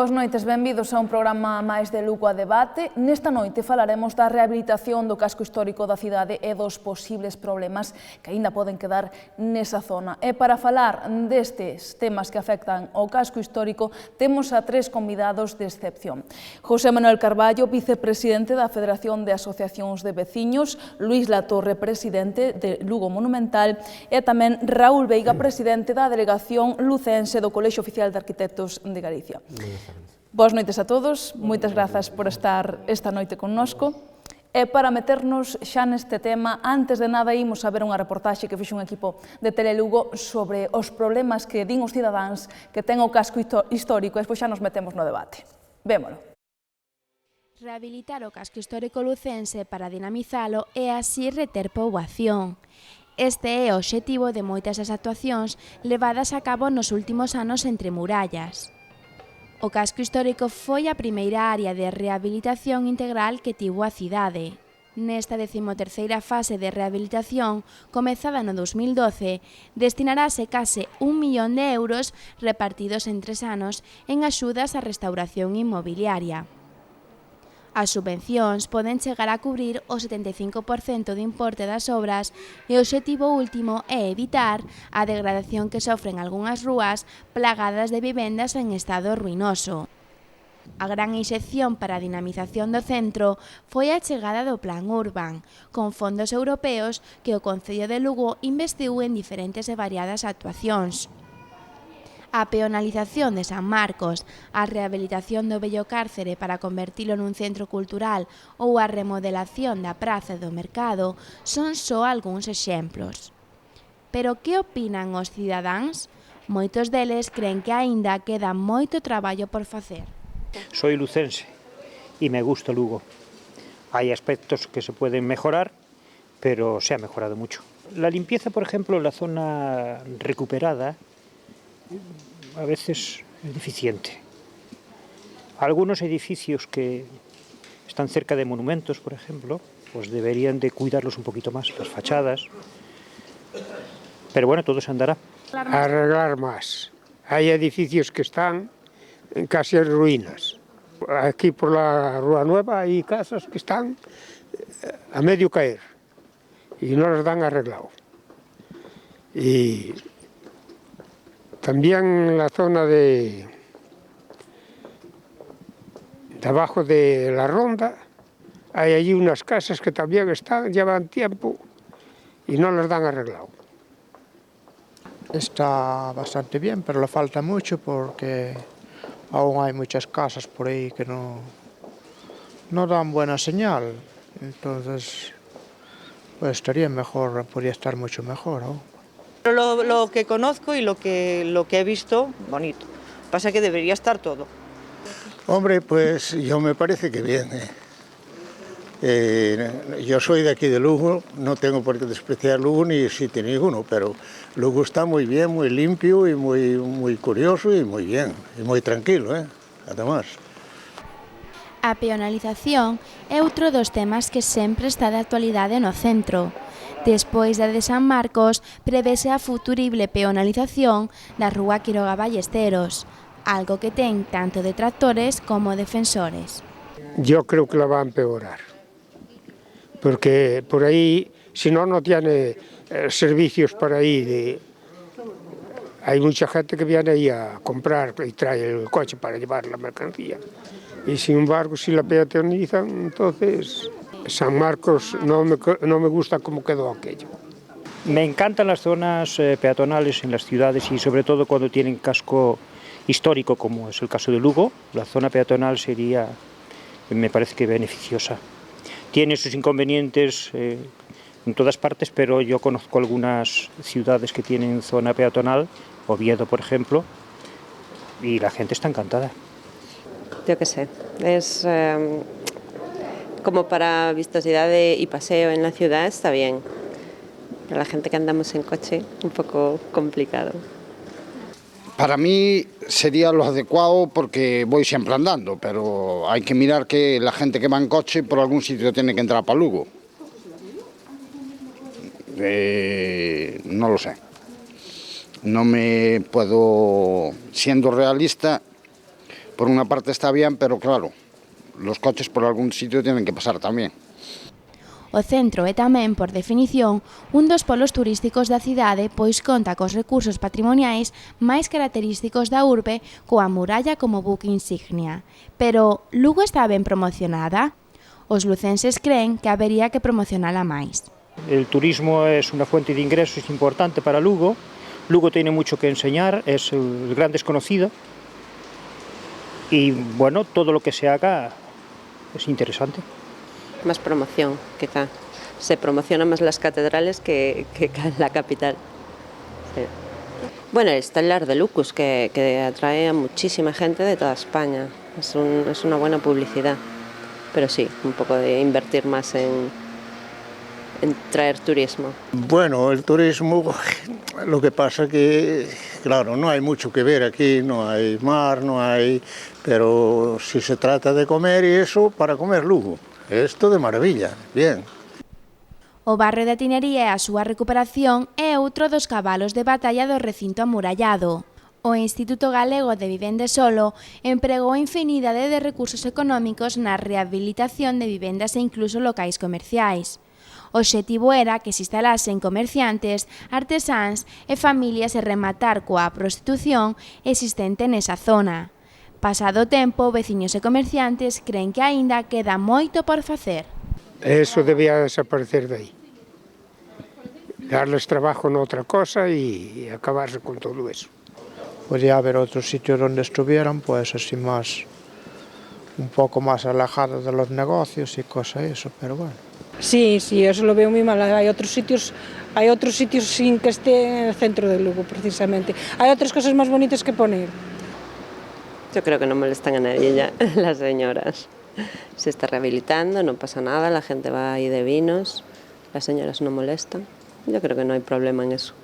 Boas noites, benvidos a un programa máis de Lugo a Debate. Nesta noite falaremos da rehabilitación do casco histórico da cidade e dos posibles problemas que aínda poden quedar nesa zona. E para falar destes temas que afectan ao casco histórico, temos a tres convidados de excepción. José Manuel Carballo, vicepresidente da Federación de Asociacións de Veciños, Luís Latorre, presidente de Lugo Monumental, e tamén Raúl Veiga, presidente da Delegación Lucense do Colexio Oficial de Arquitectos de Galicia. Boas noites a todos, moitas grazas por estar esta noite connosco. E para meternos xa neste tema, antes de nada imos a ver unha reportaxe que fixe un equipo de Telelugo sobre os problemas que din os cidadáns que ten o casco histórico e despois xa nos metemos no debate. Vémolo. Rehabilitar o casco histórico lucense para dinamizalo e así reter poboación. Este é o obxectivo de moitas das actuacións levadas a cabo nos últimos anos entre murallas. O casco histórico foi a primeira área de rehabilitación integral que tivo a cidade. Nesta 13ª fase de rehabilitación, comezada no 2012, destinarase case 1 millón de euros repartidos en 3 anos en axudas á restauración inmobiliaria. As subvencións poden chegar a cubrir o 75% do importe das obras e o obxectivo último é evitar a degradación que sofren algunhas rúas plagadas de vivendas en estado ruinoso. A gran inxección para a dinamización do centro foi a chegada do Plan Urban, con fondos europeos que o Concello de Lugo investiu en diferentes e variadas actuacións. A peonalización de San Marcos, a rehabilitación do vello cárcere para convertilo nun centro cultural ou a remodelación da praza e do mercado son só algúns exemplos. Pero que opinan os cidadáns? Moitos deles creen que aínda queda moito traballo por facer. Soy lucense y me gusta Lugo. Hay aspectos que se pueden mejorar, pero se ha mejorado mucho. La limpieza, por ejemplo, en la zona recuperada, a veces es deficiente. Algunos edificios que están cerca de monumentos, por ejemplo, pues deberían de cuidarlos un poquito más, las fachadas. Pero bueno, todo se andará. Arreglar más. Hay edificios que están casi en ruinas. Aquí por la Rúa Nueva hay casas que están a medio caer y no las dan arreglado. Y también en la zona de abajo de la Ronda hay allí unas casas que también llevan tiempo y no las dan arreglado. Está bastante bien, pero le falta mucho porque aún hay muchas casas por ahí que no dan buena señal. Entonces, pues estaría mejor, podría estar mucho mejor, ¿no? Lo que conozco y lo que he visto, bonito. Pasa que debería estar todo. Hombre, pues yo me parece que bien. Yo soy de aquí de Lugo, no tengo por qué despreciar Lugo ni sitio ninguno, pero Lugo está muy bien, muy limpio y muy curioso y muy bien, y muy tranquilo, además. A peonalización é outro dos temas que sempre está de actualidade no centro. Despois da de San Marcos, prevese a futurible peonalización da Rúa Quiroga Ballesteros, algo que ten tanto detractores como defensores. Yo creo que la va a empeorar, porque por ahí, si no tiene servicios para ir. Hay mucha gente que viene ahí a comprar y trae el coche para llevar la mercancía. Y sin embargo, si la peatonalizan, entonces San Marcos no me gusta cómo quedó aquello. Me encantan las zonas peatonales en las ciudades y sobre todo cuando tienen casco histórico, como es el caso de Lugo. La zona peatonal sería, me parece que beneficiosa. Tiene sus inconvenientes en todas partes, pero yo conozco algunas ciudades que tienen zona peatonal, Oviedo por ejemplo, y la gente está encantada. Yo qué sé, es como para vistosidad y paseo en la ciudad está bien. Para la gente que andamos en coche, un poco complicado. Para mí sería lo adecuado porque voy siempre andando, pero hay que mirar que la gente que va en coche por algún sitio tiene que entrar para Lugo. No lo sé. No me puedo, siendo realista, por una parte está bien, pero claro, los coches por algún sitio tienen que pasar tamén. O centro é tamén, por definición, un dos polos turísticos da cidade, pois conta cos recursos patrimoniais máis característicos da urbe, coa muralla como buque insignia. Pero Lugo está ben promocionada? Os lucenses creen que habería que promocionala máis. El turismo es una fuente de ingresos importante para Lugo. Lugo tiene mucho que enseñar, es el gran desconocido. Y bueno, todo lo que se haga es interesante. Más promoción, quizá. Se promocionan más las catedrales que la capital. Sí. Bueno, está el Lar de Lucus, que atrae a muchísima gente de toda España. Es una buena publicidad. Pero sí, un poco de invertir más en traer turismo. Bueno, el turismo, lo que pasa que, claro, no hay mucho que ver aquí, no hay mar, no hay... Pero si se trata de comer y eso, para comer Lugo. Esto de maravilla, bien. O barrio da Tinería e a súa recuperación é outro dos cabalos de batalla do recinto amurallado. O Instituto Galego de Vivenda Solo empregou infinidade de recursos económicos na rehabilitación de vivendas e incluso locais comerciais. O obxectivo era que se instalasen comerciantes, artesáns e familias e rematar coa prostitución existente nesa zona. Pasado o tempo, veciños e comerciantes creen que aínda queda moito por facer. Eso debía desaparecer de aí. Darles trabajo noutra cosa e acabarse con todo eso. Podría haber otros sitios donde estuvieran, pues así más, un poco más alejados de los negocios y cosas eso, pero bueno. Sí, eso lo veo muy mal. Hay otros sitios sin que esté en el centro de Lugo, precisamente. Hay otras cosas más bonitas que poner. Yo creo que no molestan a nadie ya, las señoras. Se está rehabilitando, no pasa nada, la gente va ahí de vinos, las señoras no molestan. Yo creo que no hay problema en eso.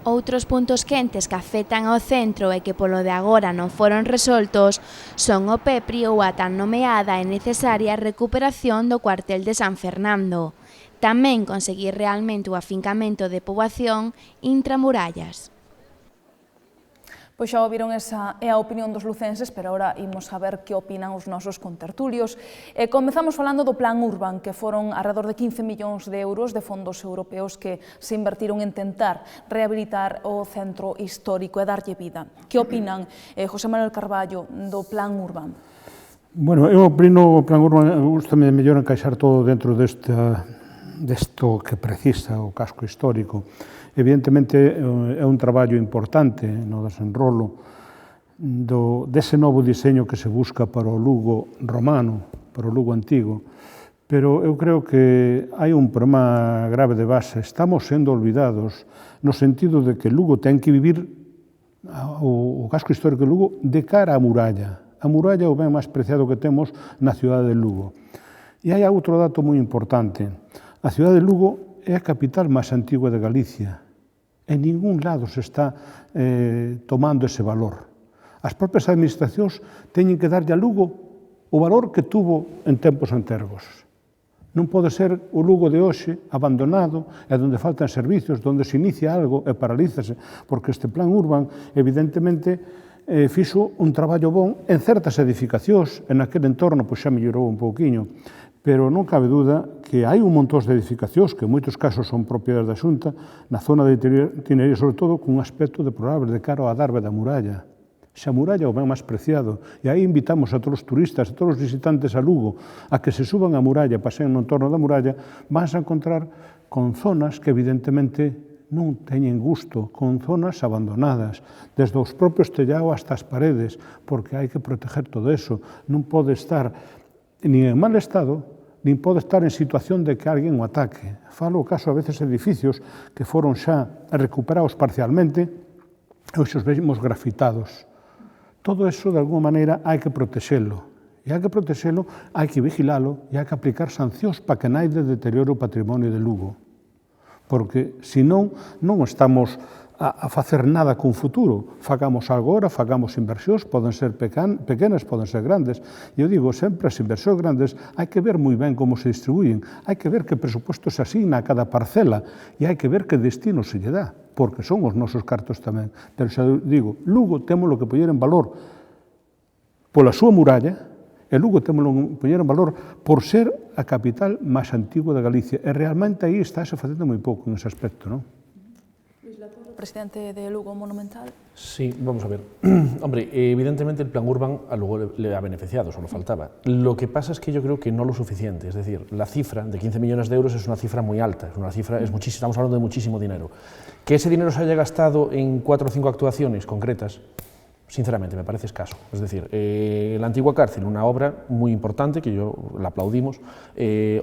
Outros puntos quentes que afectan ao centro e que polo de agora non foron resoltos son o Pepri ou a tan nomeada e necesaria recuperación do cuartel de San Fernando. Tamén conseguir realmente o afincamento de poboación intramurallas. Pois xa ouviron, esa é a opinión dos lucenses, pero agora imos a ver que opinan os nosos contertulios. Comezamos falando do Plan Urban, que foron alrededor de 15 millóns de euros de fondos europeos que se invertiron en tentar rehabilitar o centro histórico e darlle vida. Que opinan, José Manuel Carballo, do Plan Urban? Bueno, eu opino o Plan Urban, gustame mellor encaixar todo dentro desto que precisa o casco histórico. Evidentemente é un traballo importante no desenrolo dese novo diseño que se busca para o Lugo romano, para o Lugo antigo, pero eu creo que hai un problema grave de base. Estamos sendo olvidados no sentido de que Lugo ten que vivir o casco histórico de Lugo de cara á muralla. A muralla é o ben máis preciado que temos na cidade de Lugo. E hai outro dato moi importante. A cidade de Lugo é a capital máis antigua de Galicia. En ningún lado se está tomando ese valor. As propias administracións teñen que darlle a Lugo o valor que tuvo en tempos antergos. Non pode ser o Lugo de hoxe abandonado e onde faltan servicios, onde se inicia algo e paralízase, porque este Plan Urban, evidentemente, fixo un traballo bon en certas edificacións, en aquel entorno pois xa mellorou un pouquiño, pero non cabe dúda que hai un montón de edificacións que en moitos casos son propiedades da Xunta na zona de Tinería, sobre todo con un aspecto deplorable de cara ao adarve da muralla. Xa a muralla é o ben máis preciado, e aí invitamos a todos os turistas, a todos os visitantes a Lugo, a que se suban a muralla, paseen no entorno da muralla, van a encontrar con zonas que evidentemente non teñen gusto, con zonas abandonadas, desde os propios tellados hasta as paredes, porque hai que proteger todo eso. Non pode estar nin en mal estado, nin pode estar en situación de que alguén o ataque. Falo o caso a veces de edificios que foron xa recuperados parcialmente e hoxe os vemos grafitados. Todo eso, de alguma maneira, hai que protexelo. E hai que protexelo, hai que vigilalo e hai que aplicar sancións para que naide deteriore o patrimonio de Lugo. Porque, senón, non estamos a facer nada con futuro. Fagamos algo agora, fagamos inversións, poden ser pequenas, poden ser grandes. E eu digo sempre, as inversións grandes hai que ver moi ben como se distribuyen, hai que ver que presupuesto se asigna a cada parcela e hai que ver que destino se lle dá, porque son os nosos cartos tamén. Pero xa digo, Lugo temos lo que poñer en valor pola súa muralla, e Lugo temos que poñer en valor por ser a capital máis antigua de Galicia. E realmente aí estáse facendo moi pouco nese aspecto, non? Presidente de Lugo Monumental. Sí, vamos a ver. Hombre, evidentemente el plan Urban a Lugo le ha beneficiado, solo faltaba. Lo que pasa es que yo creo que no lo suficiente. Es decir, la cifra de 15 millones de euros es una cifra muy alta, estamos hablando de muchísimo dinero. Que ese dinero se haya gastado en 4 o 5 actuaciones concretas, sinceramente, me parece escaso. Es decir, la antigua cárcel, una obra muy importante, que yo la aplaudimos.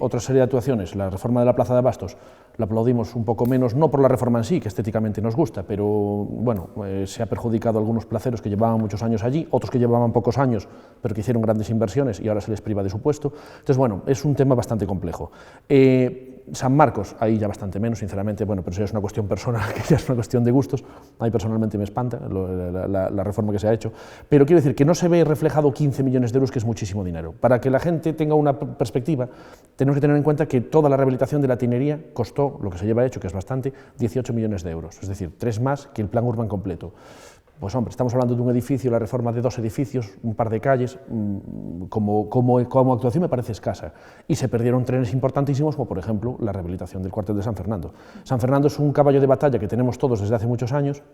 Otra serie de actuaciones, la reforma de la Plaza de Abastos, la aplaudimos un poco menos, no por la reforma en sí, que estéticamente nos gusta, pero bueno, se ha perjudicado algunos placeros que llevaban muchos años allí, otros que llevaban pocos años, pero que hicieron grandes inversiones y ahora se les priva de su puesto. Entonces, bueno, es un tema bastante complejo. San Marcos, ahí ya bastante menos, sinceramente, bueno, pero eso ya es una cuestión personal, que ya es una cuestión de gustos. A mí personalmente me espanta la reforma que se ha hecho, pero quiero decir que no se ve reflejado 15 millones de euros, que es muchísimo dinero. Para que la gente tenga una perspectiva, tenemos que tener en cuenta que toda la rehabilitación de la tinería costó, lo que se lleva hecho, que es bastante, 18 millones de euros, es decir, 3 más que el plan Urban completo. Pues hombre, estamos hablando de un edificio, la reforma de 2 edificios, un par de calles, como actuación me parece escasa. Y se perdieron trenes importantísimos, como por ejemplo la rehabilitación del cuartel de San Fernando. San Fernando es un caballo de batalla que tenemos todos desde hace muchos años,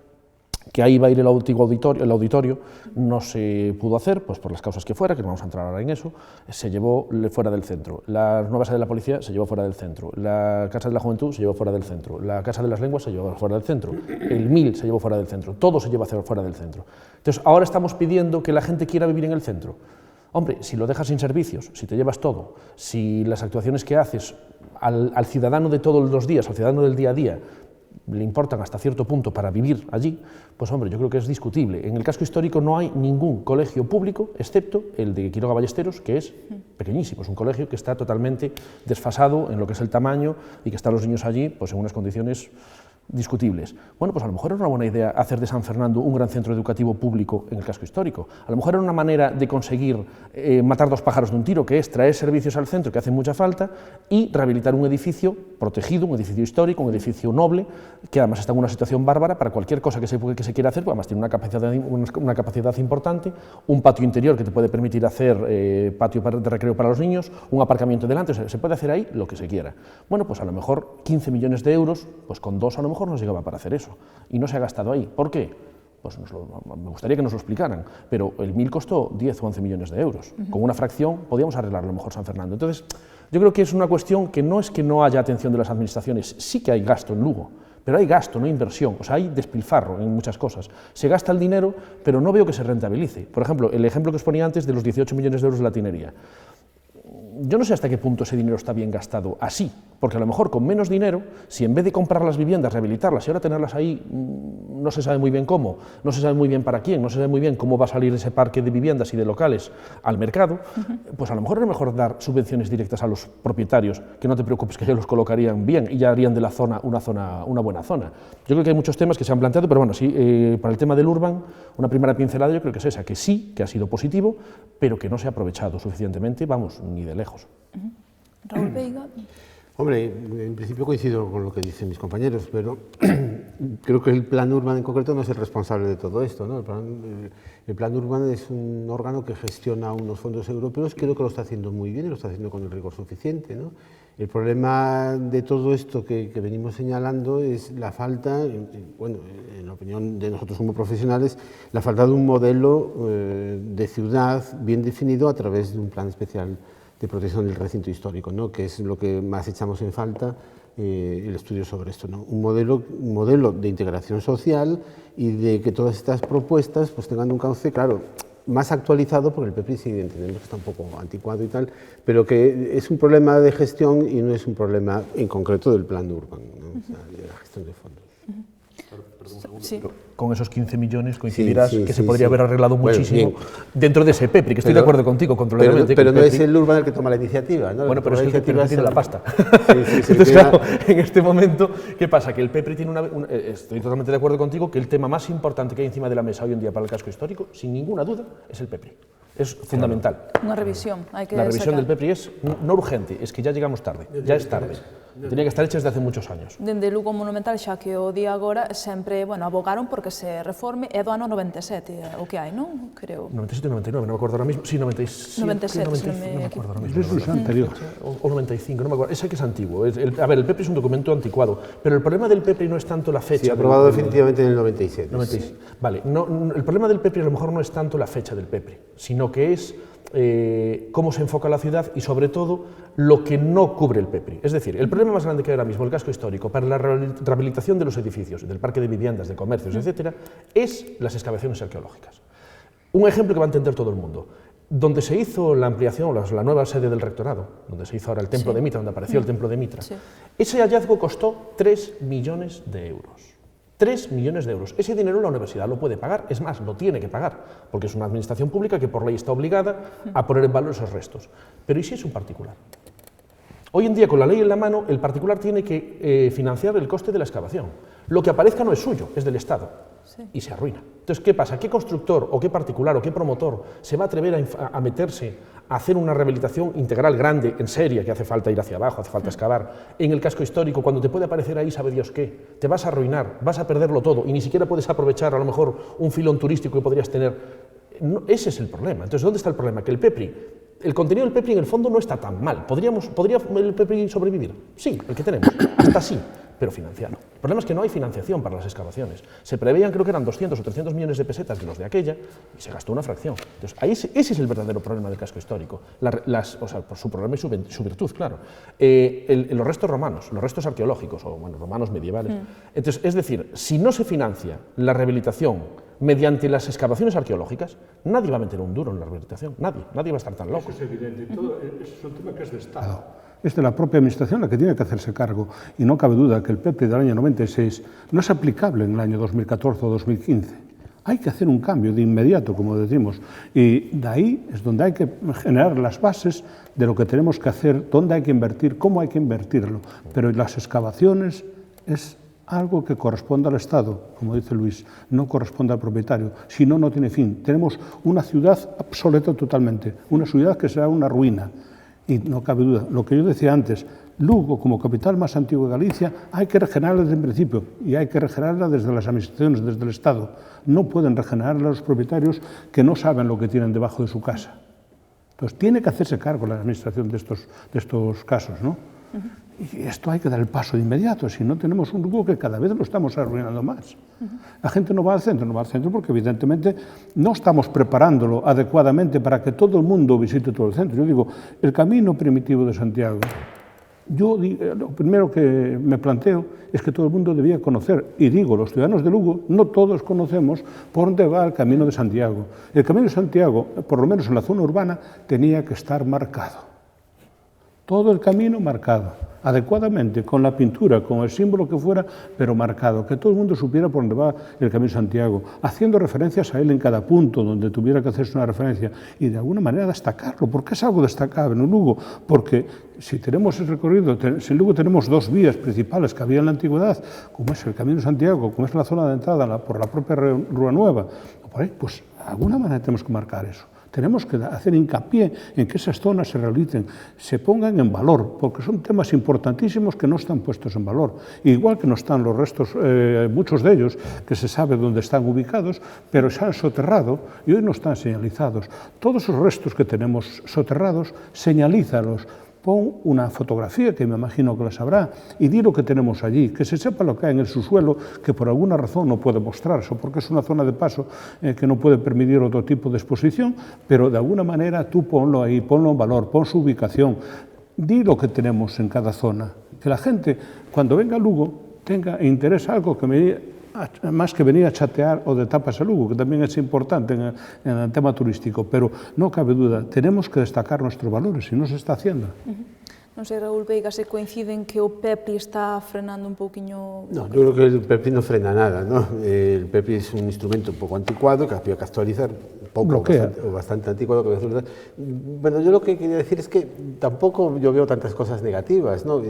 que ahí va a ir el auditorio, no se pudo hacer, pues por las causas que fuera, que no vamos a entrar ahora en eso, se llevó fuera del centro. La nueva sede de la policía se llevó fuera del centro, la Casa de la Juventud se llevó fuera del centro, la Casa de las Lenguas se llevó fuera del centro, el MIL se llevó fuera del centro, todo se lleva fuera del centro. Entonces, ahora estamos pidiendo que la gente quiera vivir en el centro. Hombre, si lo dejas sin servicios, si te llevas todo, si las actuaciones que haces al ciudadano de todos los días, al ciudadano del día a día, le importan hasta cierto punto para vivir allí, pues hombre, yo creo que es discutible. En el casco histórico no hay ningún colegio público, excepto el de Quiroga Ballesteros, que es pequeñísimo, es un colegio que está totalmente desfasado en lo que es el tamaño y que están los niños allí pues en unas condiciones discutibles. Bueno, pues a lo mejor era una buena idea hacer de San Fernando un gran centro educativo público en el casco histórico. A lo mejor era una manera de conseguir matar 2 pájaros de un tiro, que es traer servicios al centro que hacen mucha falta y rehabilitar un edificio protegido, un edificio histórico, un edificio noble, que además está en una situación bárbara para cualquier cosa que se quiera hacer, porque además tiene una capacidad importante, un patio interior que te puede permitir hacer patio de recreo para los niños, un aparcamiento delante, o sea, se puede hacer ahí lo que se quiera. Bueno, pues a lo mejor 15 millones de euros, pues con 2 a lo mejor nos llegaba para hacer eso, y no se ha gastado ahí. ¿Por qué? Pues me gustaría que nos lo explicaran, pero el MIL costó 10 o 11 millones de euros. Con una fracción podíamos arreglar a lo mejor San Fernando. Entonces, yo creo que es una cuestión que no es que no haya atención de las administraciones, sí que hay gasto en Lugo, pero hay gasto, no inversión, o sea, hay despilfarro en muchas cosas. Se gasta el dinero, pero no veo que se rentabilice. Por ejemplo, el ejemplo que os ponía antes de los 18 millones de euros de la tinería. Yo no sé hasta qué punto ese dinero está bien gastado así, porque a lo mejor con menos dinero, si en vez de comprar las viviendas, rehabilitarlas y ahora tenerlas ahí, no se sabe muy bien cómo, no se sabe muy bien para quién, no se sabe muy bien cómo va a salir ese parque de viviendas y de locales al mercado, pues a lo mejor era mejor dar subvenciones directas a los propietarios, que no te preocupes que ellos los colocarían bien y ya harían de la zona una buena zona. Yo creo que hay muchos temas que se han planteado, pero bueno, sí, para el tema del Urban, una primera pincelada yo creo que es esa, que sí, que ha sido positivo, pero que no se ha aprovechado suficientemente, vamos, ni de lejos. Raúl Veiga. Hombre, en principio coincido con lo que dicen mis compañeros, pero creo que el Plan Urban en concreto no es el responsable de todo esto, ¿no? El Plan Urban es un órgano que gestiona unos fondos europeos, creo que lo está haciendo muy bien y lo está haciendo con el rigor suficiente, ¿no? El problema de todo esto que venimos señalando es la falta, bueno, en la opinión de nosotros como profesionales, la falta de un modelo de ciudad bien definido a través de un plan especial de protección del recinto histórico, ¿no? Que es lo que más echamos en falta, el estudio sobre esto, ¿no? Un modelo de integración social y de que todas estas propuestas pues, tengan un cauce, claro, más actualizado, porque el PEPRI sigue entendiendo que está un poco anticuado y tal, pero que es un problema de gestión y no es un problema en concreto del plan Urban, ¿no? O sea, de la gestión de fondos. Sí. Con esos 15 millones coincidirás que se podría haber arreglado muchísimo dentro de ese PEPRI, que estoy de acuerdo contigo, controladamente. Pero no es el Urban el que toma la iniciativa, ¿no? Bueno, pero es el que tiene la pasta. Sí, entonces, claro, en este momento, ¿qué pasa? Que el PEPRI tiene estoy totalmente de acuerdo contigo, que el tema más importante que hay encima de la mesa hoy en día para el casco histórico, sin ninguna duda, es el PEPRI. Es fundamental. Una revisión. Hay que la revisión del PEPRI es no urgente, es que ya llegamos tarde, ya es tarde. Tenía que estar hecha desde hace muchos años. Dende Lugo Monumental, xa que o día agora, sempre abogaron porque se reforme, é do ano 97 o que hai, non? Creo. 97 e 99, non me acordo ahora mismo. Sí, 97, 97, 95, non me acordo ahora mismo. Eso es anterior. O 95, non me acuerdo. Ese que es antiguo. A ver, el PEPRI es un documento anticuado, pero el problema del PEPRI no es tanto la fecha. Sí, aprobado definitivamente en el 97. Vale, el problema del PEPRI a lo mejor no es tanto la fecha del PEPRI, sino que es cómo se enfoca la ciudad y sobre todo lo que no cubre el PEPRI. Es decir, el problema más grande que hay ahora mismo, el casco histórico, para la rehabilitación de los edificios, del parque de viviendas, de comercios, etcétera, es las excavaciones arqueológicas. Un ejemplo que va a entender todo el mundo. Donde se hizo la ampliación, la nueva sede del rectorado, donde se hizo ahora el templo de Mitra, donde apareció el templo de Mitra, ese hallazgo costó 3 millones de euros. 3 millones de euros. Ese dinero la universidad lo puede pagar, es más, lo tiene que pagar, porque es una administración pública que por ley está obligada a poner en valor esos restos. Pero ¿y si es un particular? Hoy en día, con la ley en la mano, el particular tiene que financiar el coste de la excavación. Lo que aparezca no es suyo, es del Estado, y se arruina. Entonces, ¿qué pasa? ¿Qué constructor, o qué particular, o qué promotor se va a atrever a meterse a hacer una rehabilitación integral grande, en serie, que hace falta ir hacia abajo, hace falta excavar, en el casco histórico, cuando te puede aparecer ahí, sabe Dios qué? Te vas a arruinar, vas a perderlo todo, y ni siquiera puedes aprovechar, a lo mejor, un filón turístico que podrías tener. No, ese es el problema. Entonces, ¿dónde está el problema? Que el PEPRI, el contenido del PEPRI en el fondo no está tan mal. ¿Podría el PEPRI sobrevivir? Sí, el que tenemos, hasta sí, pero financiado. El problema es que no hay financiación para las excavaciones. Se preveían, creo que eran 200 o 300 millones de pesetas de los de aquella, y se gastó una fracción. Entonces, ese es el verdadero problema del casco histórico. Por su problema y su virtud, claro. Los restos romanos, los restos arqueológicos, o bueno, romanos medievales. Entonces, es decir, si no se financia la rehabilitación mediante las excavaciones arqueológicas, nadie va a meter un duro en la rehabilitación, nadie va a estar tan loco. Eso es evidente, ese es un tema que es de Estado. Es de la propia Administración la que tiene que hacerse cargo, y no cabe duda que el PEPRI del año 96 no es aplicable en el año 2014 o 2015. Hay que hacer un cambio de inmediato, como decimos, y de ahí es donde hay que generar las bases de lo que tenemos que hacer, dónde hay que invertir, cómo hay que invertirlo. Pero las excavaciones es algo que corresponde al Estado, como dice Luis, no corresponde al propietario, si no, no tiene fin. Tenemos una ciudad obsoleta totalmente, una ciudad que será una ruina. Y no cabe duda, lo que yo decía antes, Lugo, como capital más antiguo de Galicia, hay que regenerarla desde el principio, y hay que regenerarla desde las administraciones, desde el Estado. No pueden regenerarla los propietarios que no saben lo que tienen debajo de su casa. Entonces, tiene que hacerse cargo la administración de estos casos, ¿no? Y esto hay que dar el paso de inmediato, si no tenemos un Lugo que cada vez lo estamos arruinando más. La gente no va al centro porque evidentemente no estamos preparándolo adecuadamente para que todo el mundo visite todo el centro. Yo digo, el camino primitivo de Santiago, lo primero que me planteo es que todo el mundo debía conocer, y digo, los ciudadanos de Lugo, no todos conocemos por dónde va el Camino de Santiago. El Camino de Santiago, por lo menos en la zona urbana, tenía que estar marcado. Todo el camino marcado, adecuadamente, con la pintura, con el símbolo que fuera, pero marcado, que todo el mundo supiera por dónde va el Camino de Santiago, haciendo referencias a él en cada punto donde tuviera que hacerse una referencia, y de alguna manera destacarlo, porque es algo destacable en Lugo, porque si tenemos el recorrido, si en Lugo tenemos dos vías principales que había en la antigüedad, como es el Camino de Santiago, como es la zona de entrada por la propia Rúa Nueva, por ahí, pues de alguna manera tenemos que marcar eso. Tenemos que hacer hincapié en que esas zonas se realicen, se pongan en valor, porque son temas importantísimos que no están puestos en valor. Igual que no están los restos, muchos de ellos, que se sabe dónde están ubicados, pero se han soterrado y hoy no están señalizados. Todos esos restos que tenemos soterrados, señalízalos. Pon una fotografía, que me imagino que la sabrá, y di lo que tenemos allí, que se sepa lo que hay en el subsuelo, que por alguna razón no puede mostrarse, o porque es una zona de paso que no puede permitir otro tipo de exposición, pero de alguna manera tú ponlo ahí, ponlo en valor, pon su ubicación, di lo que tenemos en cada zona, que la gente, cuando venga a Lugo, tenga interés algo más que venir a chatear o de tapas a Lugo, que también es importante en el tema turístico, pero no cabe duda, tenemos que destacar nuestros valores y no se está haciendo. Non sei, Raúl Veiga, se coinciden que o PEPRI está frenando un pouquiño... No, yo creo que el PEPRI no frena nada, ¿no? El PEPRI es un instrumento un poco anticuado que había que actualizar, bastante anticuado que había que actualizar. Bueno, yo lo que quería decir es que tampoco yo veo tantas cosas negativas, ¿no?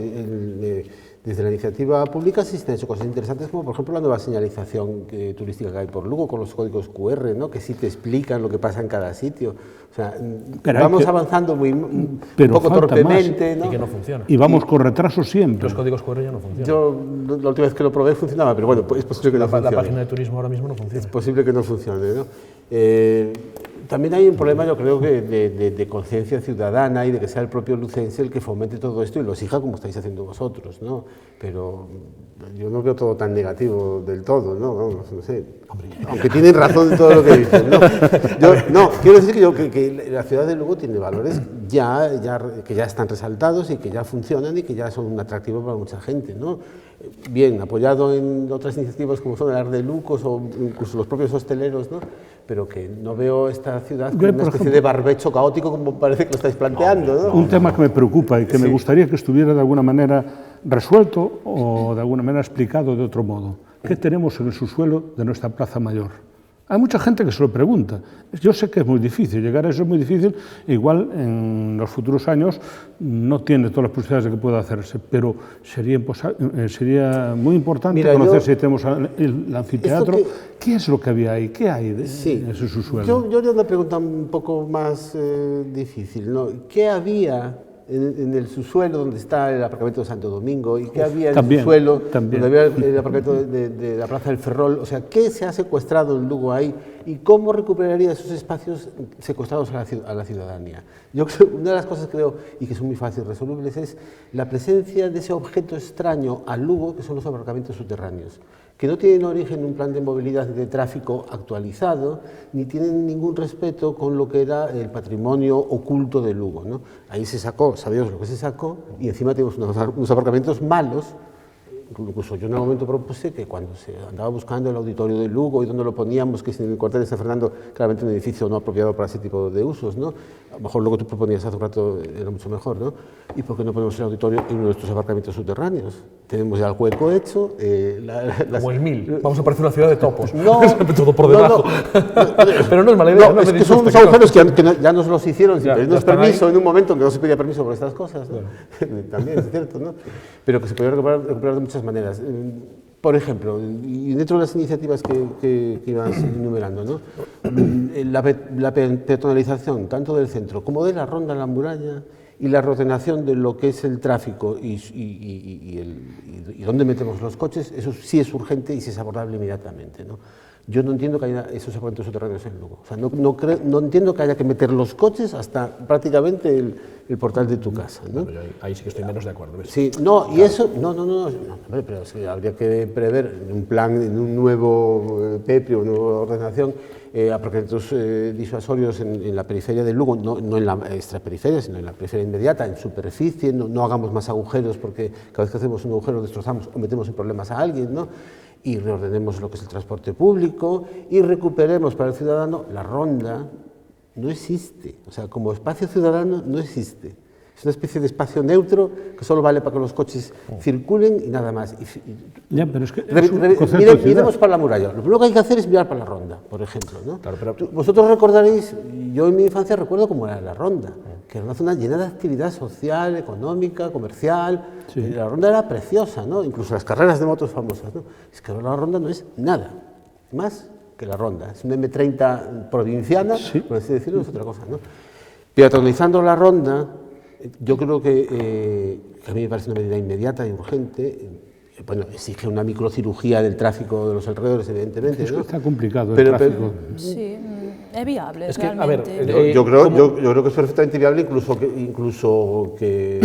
Desde la iniciativa pública sí se han hecho cosas interesantes, como por ejemplo la nueva señalización turística que hay por Lugo, con los códigos QR, ¿no? Que sí te explican lo que pasa en cada sitio. O sea, vamos avanzando un poco torpemente, ¿no? Y que no funciona. Y vamos con retraso siempre. Los códigos QR ya no funcionan. Yo la última vez que lo probé funcionaba, pero bueno, es posible que no funcione. La página de turismo ahora mismo no funciona. Es posible que no funcione, ¿no? También hay un problema, yo creo, que de conciencia ciudadana y de que sea el propio lucense el que fomente todo esto y lo exija como estáis haciendo vosotros, ¿no? Pero yo no veo todo tan negativo del todo, ¿no? Vamos, no sé. Aunque tienen razón en todo lo que dicen, ¿no? Quiero decir que la ciudad de Lugo tiene valores que ya están resaltados y que ya funcionan y que ya son un atractivo para mucha gente, ¿no? Bien, apoyado en otras iniciativas como son el Art de Lucos o incluso los propios hosteleros, ¿no? Pero que no veo esta ciudad como una especie de barbecho caótico como parece que lo estáis planteando, ¿no? Un tema que me preocupa y que me gustaría que estuviera de alguna manera resuelto o de alguna manera explicado de otro modo. ¿Qué tenemos en el subsuelo de nuestra Plaza Mayor? Hay mucha gente que se lo pregunta. Yo sé que es muy difícil, llegar a eso es muy difícil, igual en los futuros años no tiene todas las posibilidades de que pueda hacerse, pero sería muy importante conocer si tenemos el anfiteatro. ¿Qué es lo que había ahí? ¿Qué hay en ese subsuelo? Yo haría una pregunta un poco más difícil, ¿no? ¿Qué había en el subsuelo donde está el aparcamiento de Santo Domingo y qué había en el subsuelo donde había el aparcamento de la Plaza del Ferrol? O sea, ¿qué se ha secuestrado en Lugo ahí y cómo recuperaría esos espacios secuestrados a la ciudadanía? Yo creo, una de las cosas que veo y que son muy fáciles resolubles es la presencia de ese objeto extraño a Lugo, que son los aparcamientos subterráneos, que no tienen origen en un plan de movilidad y de tráfico actualizado, ni tienen ningún respeto con lo que era el patrimonio oculto de Lugo, ¿no? Ahí se sacó, sabíamos lo que se sacó, y encima tenemos unos aparcamientos malos. Incluso yo en algún momento propuse que cuando se andaba buscando el auditorio de Lugo y dónde lo poníamos, que es en el cuartel de San Fernando, claramente un edificio no apropiado para ese tipo de usos, ¿no? A lo mejor lo que tú proponías hace un rato era mucho mejor, ¿no? ¿Y por qué no ponemos el auditorio en uno de nuestros aparcamientos subterráneos? Tenemos ya el hueco hecho. Como el 1000. Vamos a parecer una ciudad de topos. No, todo por debajo. Pero no es mala idea. No, es que son unos agujeros que ya nos los hicieron sin pedirnos permiso en un momento en que no se pedía permiso por estas cosas, ¿no? También es cierto, ¿no? Pero que se podía recuperar de muchas maneras. Por ejemplo, y dentro de las iniciativas que ibas enumerando, ¿no? La peatonalización tanto del centro como de la ronda de la muralla y la reordenación de lo que es el tráfico y dónde metemos los coches, eso sí es urgente y sí es abordable inmediatamente, ¿no? Yo no entiendo que haya esos apartamentos subterráneos en Lugo. O sea, no entiendo que haya que meter los coches hasta prácticamente el portal de tu casa, ¿no? Pero ahí sí que estoy menos de acuerdo. ¿Ves? Sí, no, claro. Y eso, no, hombre, pero sí, habría que prever en un plan, en un nuevo PEPRI o una nueva ordenación, aparcamientos disuasorios en la periferia de Lugo, no en la extraperiferia, sino en la periferia inmediata, en superficie, no hagamos más agujeros porque cada vez que hacemos un agujero destrozamos o metemos en problemas a alguien, ¿no? Y reordenemos lo que es el transporte público y recuperemos para el ciudadano la ronda. No existe, o sea, como espacio ciudadano no existe. Es una especie de espacio neutro que solo vale para que los coches circulen y nada más. Ya, pero es que miremos para la muralla. Lo primero que hay que hacer es mirar para la ronda, por ejemplo, ¿no? Claro, pero vosotros recordaréis, yo en mi infancia recuerdo cómo era la ronda, que era una zona llena de actividad social, económica, comercial. Sí. La ronda era preciosa, ¿no? Incluso las carreras de motos famosas, ¿no? Es que ahora la ronda no es nada más que la ronda. Es una M30 provinciana, sí, por así decirlo, es otra cosa, ¿no? Peatonalizando la ronda, yo creo que a mí me parece una medida inmediata y urgente. Bueno, exige una microcirugía del tráfico de los alrededores, evidentemente, es ¿no? que está complicado el tráfico. Sí, es viable, es que, realmente. A ver, yo creo que es perfectamente viable, incluso que